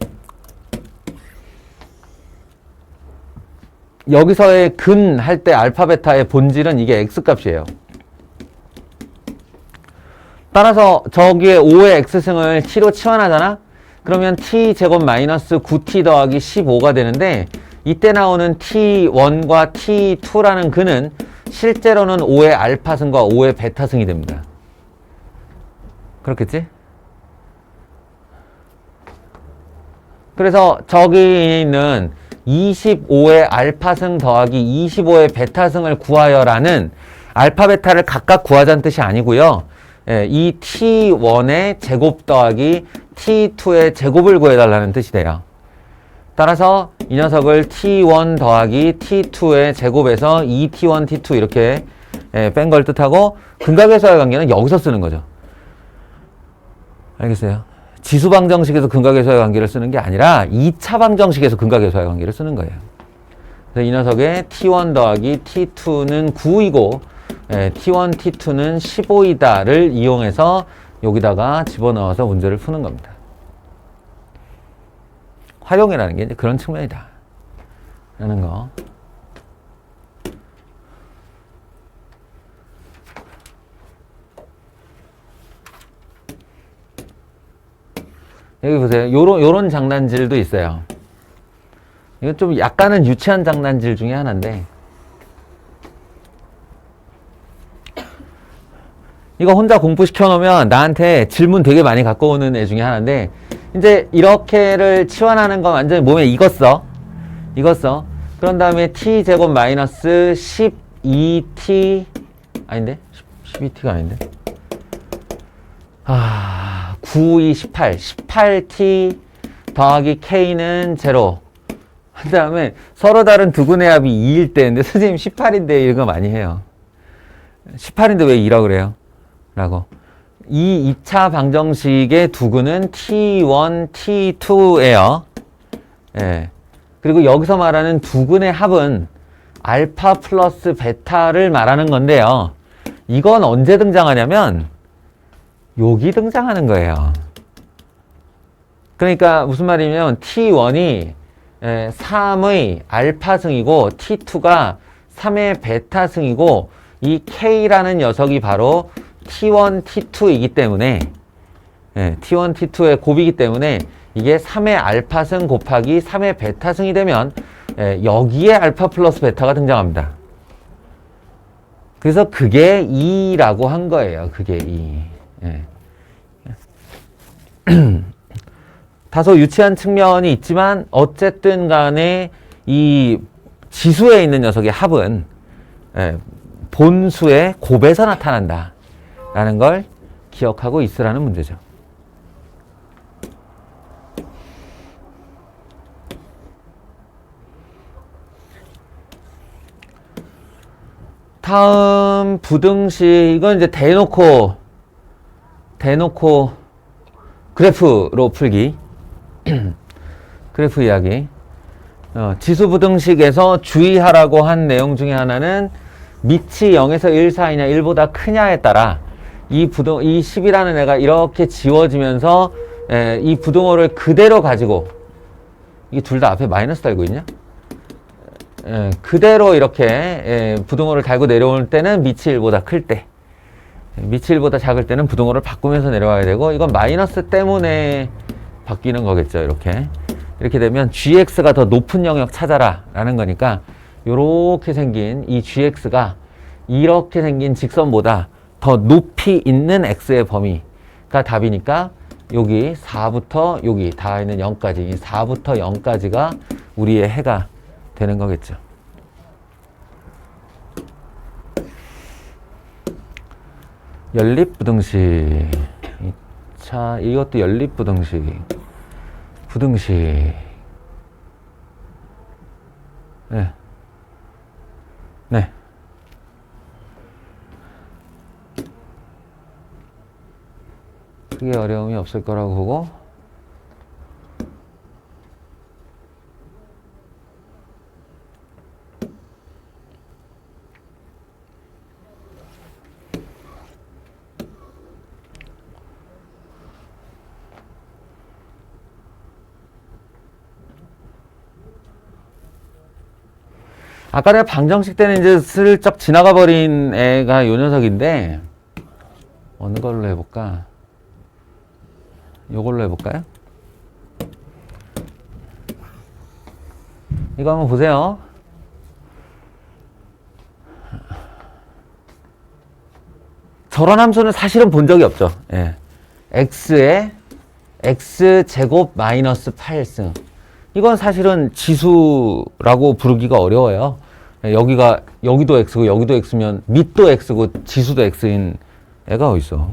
A: 여기서의 근 할 때 알파 베타의 본질은 이게 x 값이에요. 따라서 저기에 5의 x승을 t로 치환하잖아. 그러면 t 제곱 마이너스 9t 더하기 15가 되는데, 이때 나오는 t1과 t2라는 근은 실제로는 5의 알파승과 5의 베타승이 됩니다. 그렇겠지? 그래서 저기 있는 25의 알파승 더하기 25의 베타승을 구하여라는 알파 베타를 각각 구하자는 뜻이 아니고요. 이 t1의 제곱 더하기 t2의 제곱을 구해달라는 뜻이 돼요. 따라서 이 녀석을 t1 더하기 t2의 제곱에서 2t1, t2 이렇게 뺀 걸 뜻하고, 근각계수와의 관계는 여기서 쓰는 거죠. 알겠어요? 지수 방정식에서 근각계수와의 관계를 쓰는 게 아니라 2차 방정식에서 근각계수와의 관계를 쓰는 거예요. 그래서 이 녀석의 t1 더하기 t2는 9이고 t1, t2는 15이다를 이용해서 여기다가 집어넣어서 문제를 푸는 겁니다. 활용이라는 게 이제 그런 측면이다 라는 거. 여기 보세요. 요런 장난질도 있어요. 이건 좀 약간은 유치한 장난질 중에 하나인데, 이거 혼자 공부시켜 놓으면 나한테 질문 되게 많이 갖고 오는 애 중에 하나인데, 이제 이렇게를 치환하는 건 완전히 몸에 익었어. 그런 다음에 t 제곱 마이너스 12t 아닌데? 12t가 아닌데? 9, 2, 18. 18t 더하기 k는 0. 그 다음에 서로 다른 두 근의 합이 2일 때인데 선생님 18인데 이런 거 많이 해요. 18인데 왜 2라고 그래요? 라고. 이 2차 방정식의 두 근은 t1, t2예요. 예. 그리고 여기서 말하는 두 근의 합은 알파 플러스 베타를 말하는 건데요. 이건 언제 등장하냐면 여기 등장하는 거예요. 그러니까 무슨 말이냐면 t1이 3의 알파승이고 t2가 3의 베타승이고 이 k라는 녀석이 바로 t1, t2이기 때문에 t1, t2의 곱이기 때문에 이게 3의 알파승 곱하기 3의 베타승이 되면 여기에 알파 플러스 베타가 등장합니다. 그래서 그게 2라고 한 거예요. 그게 2. 다소 유치한 측면이 있지만 어쨌든 간에 이 지수에 있는 녀석의 합은 본수의 곱에서 나타난다 라는 걸 기억하고 있으라는 문제죠. 다음 부등식, 이건 이제 대놓고 그래프로 풀기. 그래프 이야기. 지수 부등식에서 주의하라고 한 내용 중에 하나는 밑이 0에서 1 사이냐 1보다 크냐에 따라 이 10이라는 애가 이렇게 지워지면서 이 부등호를 그대로 가지고, 이게 둘 다 앞에 마이너스 달고 있냐? 그대로 이렇게 부등호를 달고 내려올 때는 밑이 1보다 클 때, 밑이 1보다 작을 때는 부등호를 바꾸면서 내려와야 되고, 이건 마이너스 때문에 바뀌는 거겠죠. 이렇게 되면 gx가 더 높은 영역 찾아라 라는 거니까, 요렇게 생긴 이 gx가 이렇게 생긴 직선보다 더 높이 있는 x의 범위가 답이니까 여기 4부터 여기 다 있는 0까지, 이 4부터 0까지가 우리의 해가 되는 거겠죠. 연립부등식. 자, 이것도 연립부등식. 부등식. 네. 네. 크게 어려움이 없을 거라고 보고, 아까 내가 방정식 때는 이제 슬쩍 지나가 버린 애가 요 녀석인데, 어느 걸로 해볼까? 요걸로 해볼까요? 이거 한번 보세요. 저런 함수는 사실은 본 적이 없죠. x에 x제곱 마이너스 8승. 이건 사실은 지수라고 부르기가 어려워요. 여기도 x고 여기도 x면 밑도 x고 지수도 x인 애가 어딨어.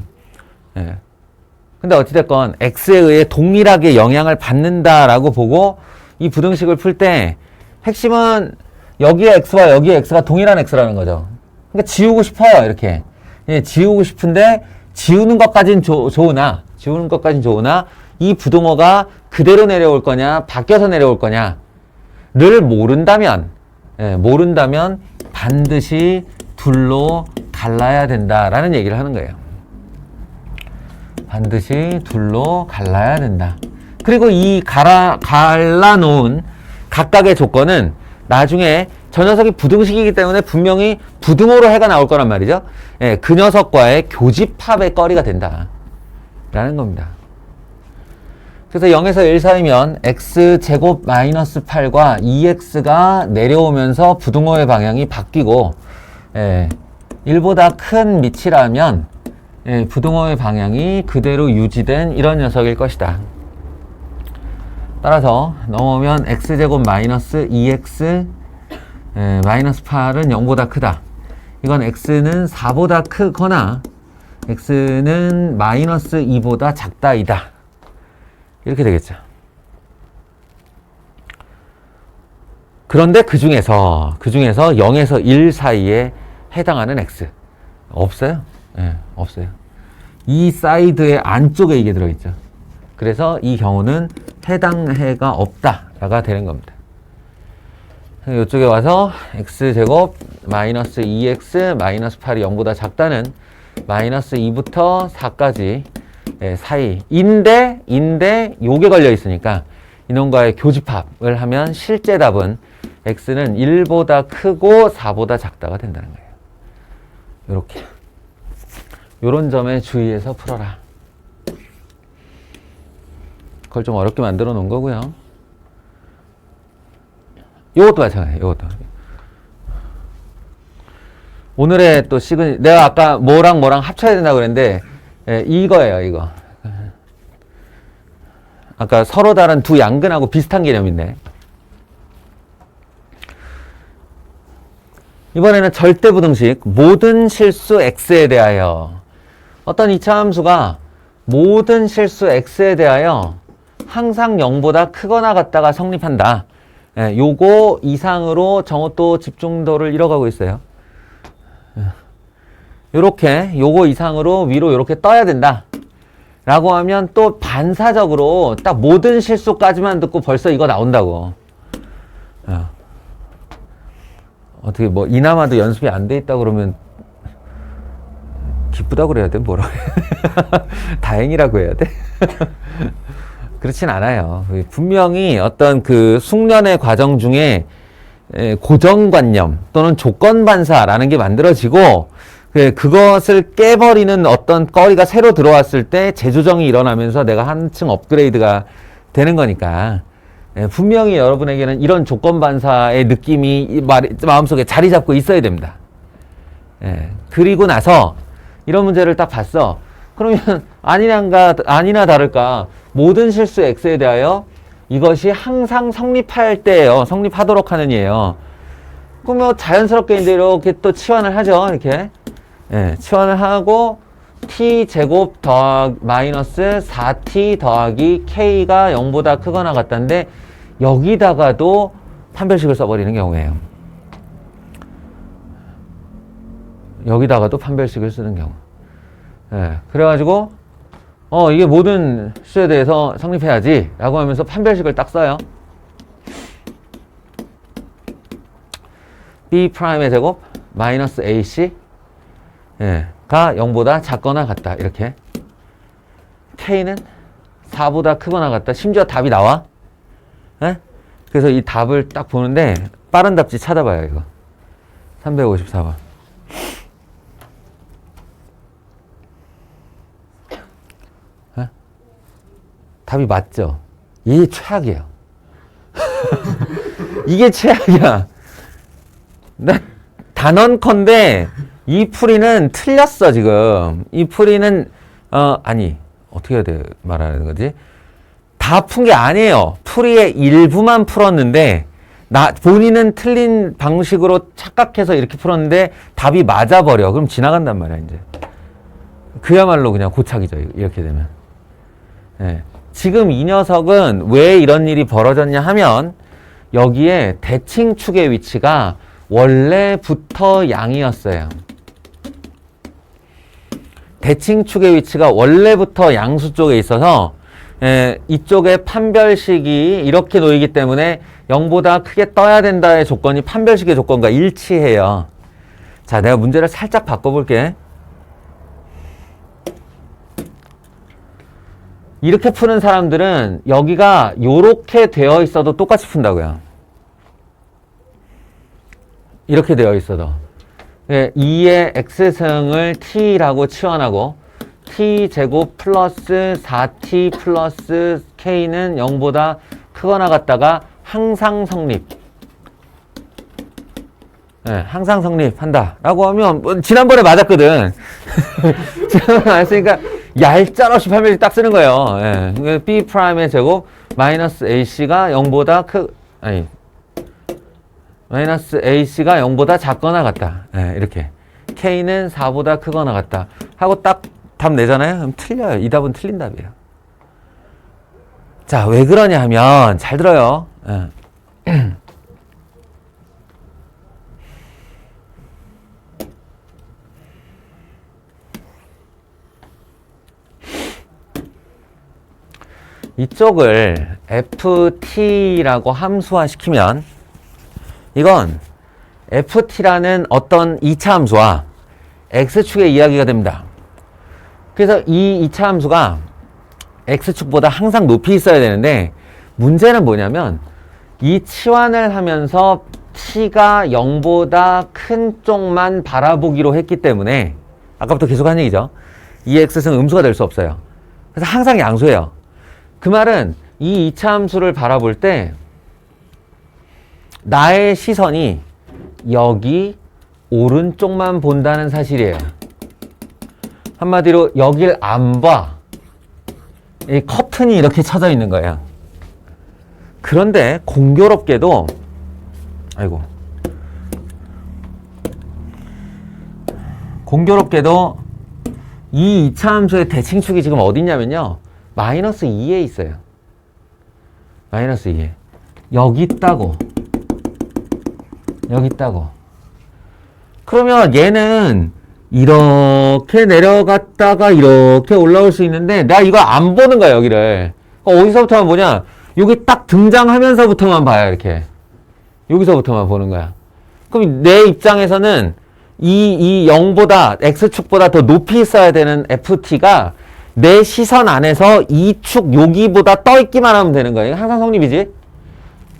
A: 근데 어찌됐건 x에 의해 동일하게 영향을 받는다라고 보고 이 부등식을 풀 때 핵심은 여기에 x와 여기에 x가 동일한 x라는 거죠. 그러니까 지우고 싶어요. 이렇게. 지우고 싶은데 지우는 것까진 좋으나 이 부등호가 그대로 내려올 거냐 바뀌어서 내려올 거냐를 모른다면 반드시 둘로 갈라야 된다라는 얘기를 하는 거예요. 반드시 둘로 갈라야 된다. 그리고 이 갈라놓은 각각의 조건은 나중에 저 녀석이 부등식이기 때문에 분명히 부등호로 해가 나올 거란 말이죠. 그 녀석과의 교집합의 거리가 된다 라는 겁니다. 그래서 0에서 1 사이면 x제곱 마이너스 8과 2x가 내려오면서 부등호의 방향이 바뀌고 1보다 큰 밑이라면 부등호의 방향이 그대로 유지된 이런 녀석일 것이다. 따라서 넘어오면 x제곱 마이너스 2x 마이너스 8은 0보다 크다. 이건 x는 4보다 크거나 x는 마이너스 2보다 작다, 이다. 이렇게 되겠죠. 그런데 그 중에서 0에서 1 사이에 해당하는 x 없어요. 예, 없어요. 이 사이드의 안쪽에 이게 들어있죠. 그래서 이 경우는 해당 해가 없다가 되는 겁니다. 이쪽에 와서 x제곱 마이너스 2x 마이너스 8이 0보다 작다는 마이너스 2부터 4까지 사이인데 요게 걸려 있으니까 이놈과의 교집합을 하면 실제 답은 x는 1보다 크고 4보다 작다가 된다는 거예요. 요렇게. 요런 점에 주의해서 풀어라. 그걸 좀 어렵게 만들어 놓은 거고요. 요것도 마찬가지예요. 요것도. 오늘의 또 시그니, 내가 아까 뭐랑 합쳐야 된다고 그랬는데, 이거예요, 이거. 아까 서로 다른 두 양근하고 비슷한 개념인데. 이번에는 절대부등식, 모든 실수 x에 대하여. 어떤 이차 함수가 모든 실수 x에 대하여 항상 0보다 크거나 같다가 성립한다. 요거 이상으로 정오도 집중도를 잃어가고 있어요. 요렇게 요거 이상으로 위로 요렇게 떠야 된다 라고 하면 또 반사적으로 딱 모든 실수까지만 듣고 벌써 이거 나온다고. 어떻게 뭐 이나마도 연습이 안 돼 있다 그러면 기쁘다고 그래야 돼? 뭐라고 해야 돼? 다행이라고 해야 돼? 그렇진 않아요. 분명히 어떤 그 숙련의 과정 중에 고정관념 또는 조건반사라는 게 만들어지고 그것을 깨버리는 어떤 거리가 새로 들어왔을 때 재조정이 일어나면서 내가 한층 업그레이드가 되는 거니까 분명히 여러분에게는 이런 조건반사의 느낌이 마음속에 자리 잡고 있어야 됩니다. 그리고 나서 이런 문제를 딱 봤어. 그러면 아니나 다를까 모든 실수 x에 대하여 이것이 항상 성립할 때예요. 성립하도록 하는 이에요. 그럼 뭐 자연스럽게 이제 이렇게 또 치환을 하죠. 이렇게 치환을 하고 t제곱 마이너스 4t 더하기 k가 0보다 크거나 같다는데 여기다가도 판별식을 써버리는 경우예요. 여기다가도 판별식을 쓰는 경우. 그래가지고 이게 모든 수에 대해서 성립해야지 라고 하면서 판별식을 딱 써요. b'의 제곱 마이너스 ac 가 0보다 작거나 같다. 이렇게 k는 4보다 크거나 같다. 심지어 답이 나와. 그래서 이 답을 딱 보는데 빠른 답지 찾아봐요. 이거 354번. 답이 맞죠? 이게 최악이에요. 이게 최악이야. 나 단언컨대 이 풀이는 틀렸어, 지금. 이 풀이는, 아니, 어떻게 해야 돼, 말하는 거지? 다 푼 게 아니에요. 풀이의 일부만 풀었는데, 본인은 틀린 방식으로 착각해서 이렇게 풀었는데, 답이 맞아버려. 그럼 지나간단 말이야, 이제. 그야말로 그냥 고착이죠, 이렇게 되면. 지금 이 녀석은 왜 이런 일이 벌어졌냐 하면, 여기에 대칭축의 위치가 원래부터 양이었어요. 대칭축의 위치가 원래부터 양수 쪽에 있어서 이쪽에 판별식이 이렇게 놓이기 때문에 0보다 크게 떠야 된다의 조건이 판별식의 조건과 일치해요. 자, 내가 문제를 살짝 바꿔볼게. 이렇게 푸는 사람들은 여기가 요렇게 되어 있어도 똑같이 푼다고요. 이렇게 되어 있어도. 2의 x승을 t라고 치환하고 t제곱 플러스 4t 플러스 k는 0보다 크거나 같다가 항상 성립. 항상 성립한다 라고 하면 지난번에 맞았거든. 지난번에 맞았으니까 얄짤없이 판별식 딱 쓰는 거예요. b'의 제곱 마이너스 ac가 0보다 마이너스 ac가 0보다 작거나 같다. 이렇게 k는 4보다 크거나 같다 하고 딱 답 내잖아요? 그럼 틀려요. 이 답은 틀린 답이에요. 자, 왜 그러냐 하면, 잘 들어요. 이쪽을 ft라고 함수화 시키면 이건 ft라는 어떤 2차 함수와 x축의 이야기가 됩니다. 그래서 이 2차 함수가 x축보다 항상 높이 있어야 되는데 문제는 뭐냐면 이 치환을 하면서 t가 0보다 큰 쪽만 바라보기로 했기 때문에 아까부터 계속 한 얘기죠. 이 x승 음수가 될 수 없어요. 그래서 항상 양수예요. 그 말은 이 2차 함수를 바라볼 때 나의 시선이 여기 오른쪽만 본다는 사실이에요. 한마디로 여길 안 봐. 이 커튼이 이렇게 쳐져 있는 거예요. 그런데 공교롭게도 이 2차 함수의 대칭축이 지금 어디 있냐면요. 마이너스 2에 있어요. 마이너스 2에. 여기 있다고. 그러면 얘는 이렇게 내려갔다가 이렇게 올라올 수 있는데 내가 이거 안 보는 거야, 여기를. 어디서부터만 보냐? 여기 딱 등장하면서부터만 봐요, 이렇게. 여기서부터만 보는 거야. 그럼 내 입장에서는 이 0보다 x축보다 더 높이 있어야 되는 ft가 내 시선 안에서 이 축 여기보다 떠 있기만 하면 되는 거예요. 항상 성립이지.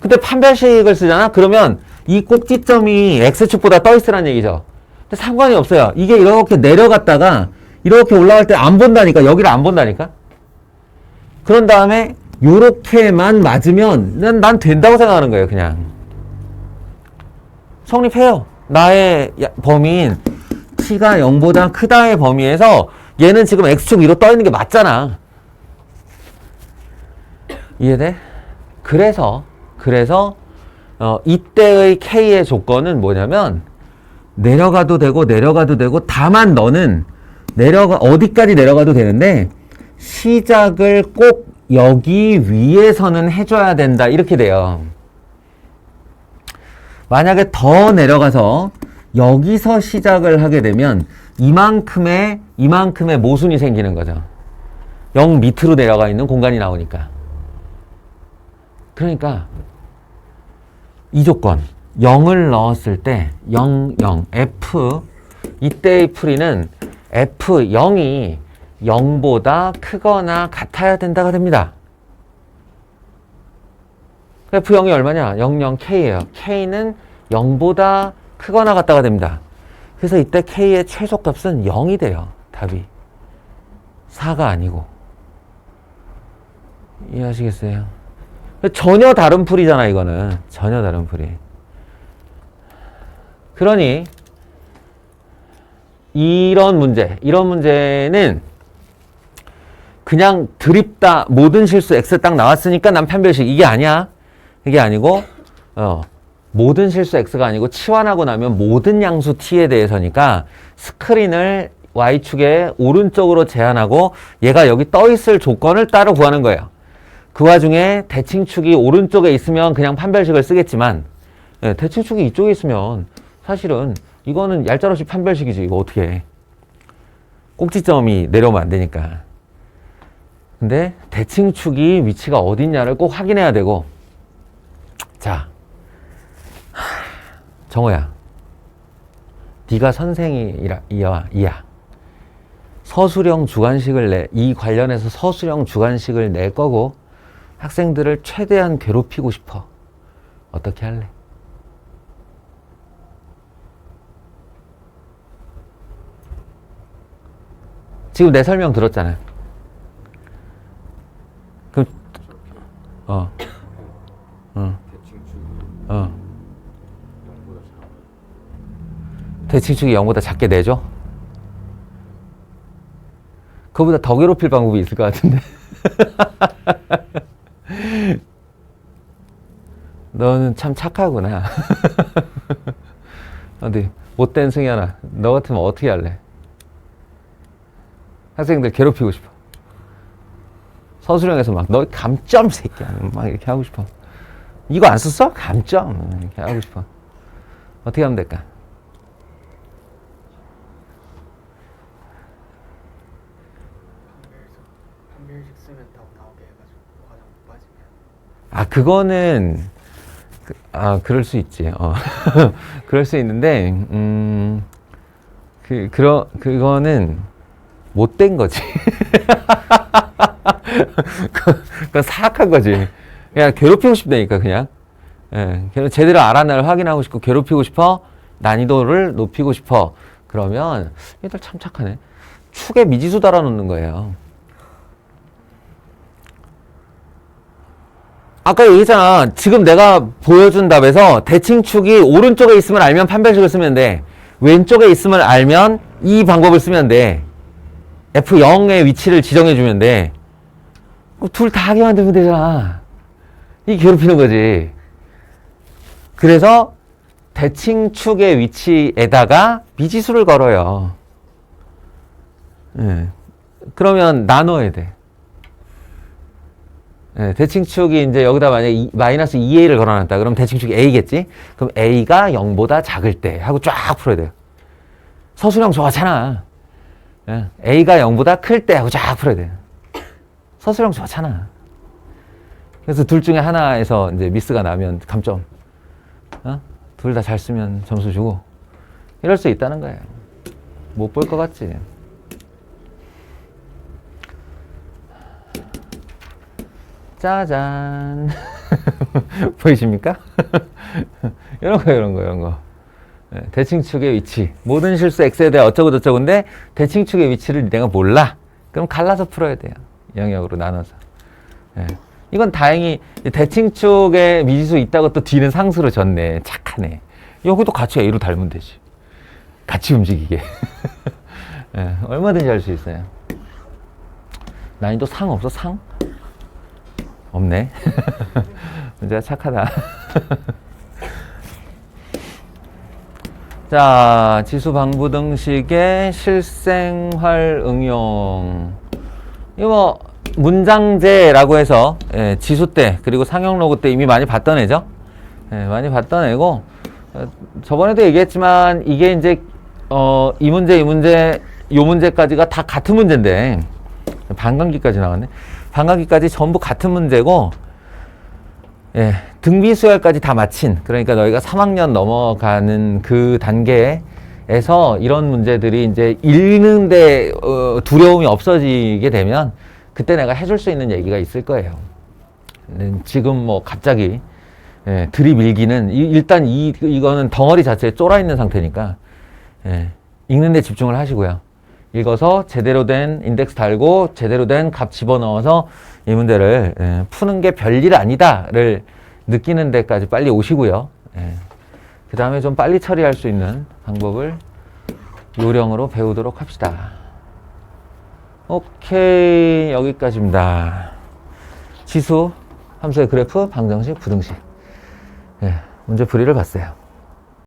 A: 근데 판별식을 쓰잖아. 그러면 이 꼭지점이 x축보다 떠 있으란 얘기죠. 근데 상관이 없어요. 이게 이렇게 내려갔다가 이렇게 올라갈 때 안 본다니까. 여기를 안 본다니까. 그런 다음에 요렇게만 맞으면 난 된다고 생각하는 거예요. 그냥 성립해요. 나의 범위인 t가 0보다 크다의 범위에서 얘는 지금 x축 위로 떠 있는 게 맞잖아. 이해돼? 그래서 이때의 k의 조건은 뭐냐면 내려가도 되고 다만 너는 어디까지 내려가도 되는데 시작을 꼭 여기 위에서는 해줘야 된다. 이렇게 돼요. 만약에 더 내려가서 여기서 시작을 하게 되면 이만큼의 모순이 생기는 거죠. 0 밑으로 내려가 있는 공간이 나오니까. 그러니까 이 조건 0을 넣었을 때 0, 0, f 이때의 풀이는 f0이 0보다 크거나 같아야 된다가 됩니다. f0이 얼마냐? 00k예요. k는 0보다 크거나 같다가 됩니다. 그래서 이때 k의 최소값은 0이 돼요. 답이 4가 아니고. 이해하시겠어요? 전혀 다른 풀이잖아. 이거는 전혀 다른 풀이. 그러니 이런 문제는 그냥 드립다 모든 실수 x 딱 나왔으니까 난 판별식 이게 아니야. 이게 아니고 모든 실수 x가 아니고 치환하고 나면 모든 양수 t에 대해서니까 스크린을 y축의 오른쪽으로 제한하고 얘가 여기 떠 있을 조건을 따로 구하는 거예요. 그 와중에 대칭축이 오른쪽에 있으면 그냥 판별식을 쓰겠지만 대칭축이 이쪽에 있으면 사실은 이거는 얄짤없이 판별식이지. 이거 어떻게 해. 꼭지점이 내려오면 안 되니까. 근데 대칭축이 위치가 어디 있냐를 꼭 확인해야 되고. 자, 정호야, 네가 선생이야. 서술형 주관식을 이 관련해서 서술형 주관식을 낼 거고 학생들을 최대한 괴롭히고 싶어. 어떻게 할래? 지금 내 설명 들었잖아. 그럼 대칭축이 0보다 작게 내줘? 그거보다 더 괴롭힐 방법이 있을 것 같은데. 너는 참 착하구나. 근데 못된 승현아, 너 같으면 어떻게 할래? 학생들 괴롭히고 싶어. 서술형에서 막 너 감점 새끼야 막 이렇게 하고 싶어. 이거 안 썼어? 감점 이렇게 하고 싶어. 어떻게 하면 될까?
B: 판별식 쓰면 다 나오게 해가지고 과정 못 빠지면.
A: 아, 그거는, 그럴 수 있지. 그럴 수 있는데, 그거는 못된 거지. 그건 사악한 거지. 그냥 괴롭히고 싶다니까, 그냥. 예, 제대로 알아날 확인하고 싶고, 괴롭히고 싶어, 난이도를 높이고 싶어. 그러면, 얘들 참 착하네. 축에 미지수 달아놓는 거예요. 아까 얘기했잖아. 지금 내가 보여준 답에서 대칭축이 오른쪽에 있으면 알면 판별식을 쓰면 돼. 왼쪽에 있으면 알면 이 방법을 쓰면 돼. F0의 위치를 지정해주면 돼. 둘 다 하게 만들면 되잖아. 이게 괴롭히는 거지. 그래서 대칭축의 위치에다가 미지수를 걸어요. 네. 그러면 나눠야 돼. 네, 대칭축이 이제 여기다 만약에 마이너스 2a를 걸어놨다. 그럼 대칭축이 a겠지? 그럼 a가 0보다 작을 때 하고 쫙 풀어야 돼요. 서술형 좋았잖아. 네, a가 0보다 클 때 하고 쫙 풀어야 돼요. 서술형 좋았잖아. 그래서 둘 중에 하나에서 이제 미스가 나면 감점. 둘 다 잘 쓰면 점수 주고. 이럴 수 있다는 거예요. 못 볼 것 같지? 짜잔. 보이십니까? 이런 거. 네, 대칭축의 위치. 모든 실수 x에 대해 어쩌고저쩌고인데, 대칭축의 위치를 내가 몰라. 그럼 갈라서 풀어야 돼요. 영역으로 나눠서. 네. 이건 다행히 대칭축에 미지수 있다고 또 뒤는 상수로 줬네. 착하네. 여기도 같이 a로 닮으면 되지. 같이 움직이게. 네, 얼마든지 할 수 있어요. 난이도 상 없어? 상? 없네. 문제가 착하다. 자, 지수방부등식의 실생활 응용. 이거 뭐 문장제라고 해서 지수 때 그리고 상형로그 때 이미 많이 봤던 애죠. 많이 봤던 애고, 저번에도 얘기했지만 이게 이제 이 문제 요 문제까지가 다 같은 문제인데, 반감기까지 나왔네. 반감기까지 전부 같은 문제고, 등비수열까지 다 마친, 그러니까 너희가 3학년 넘어가는 그 단계에서 이런 문제들이 이제 읽는데 두려움이 없어지게 되면 그때 내가 해줄 수 있는 얘기가 있을 거예요. 지금 뭐 갑자기 들이밀기는 일단 이거는 덩어리 자체에 쫄아 있는 상태니까 읽는데 집중을 하시고요. 읽어서 제대로 된 인덱스 달고 제대로 된 값 집어넣어서 이 문제를 푸는 게 별일 아니다를 느끼는 데까지 빨리 오시고요. 그 다음에 좀 빨리 처리할 수 있는 방법을 요령으로 배우도록 합시다. 오케이, 여기까지입니다. 지수, 함수의 그래프, 방정식, 부등식. 문제 풀이를 봤어요.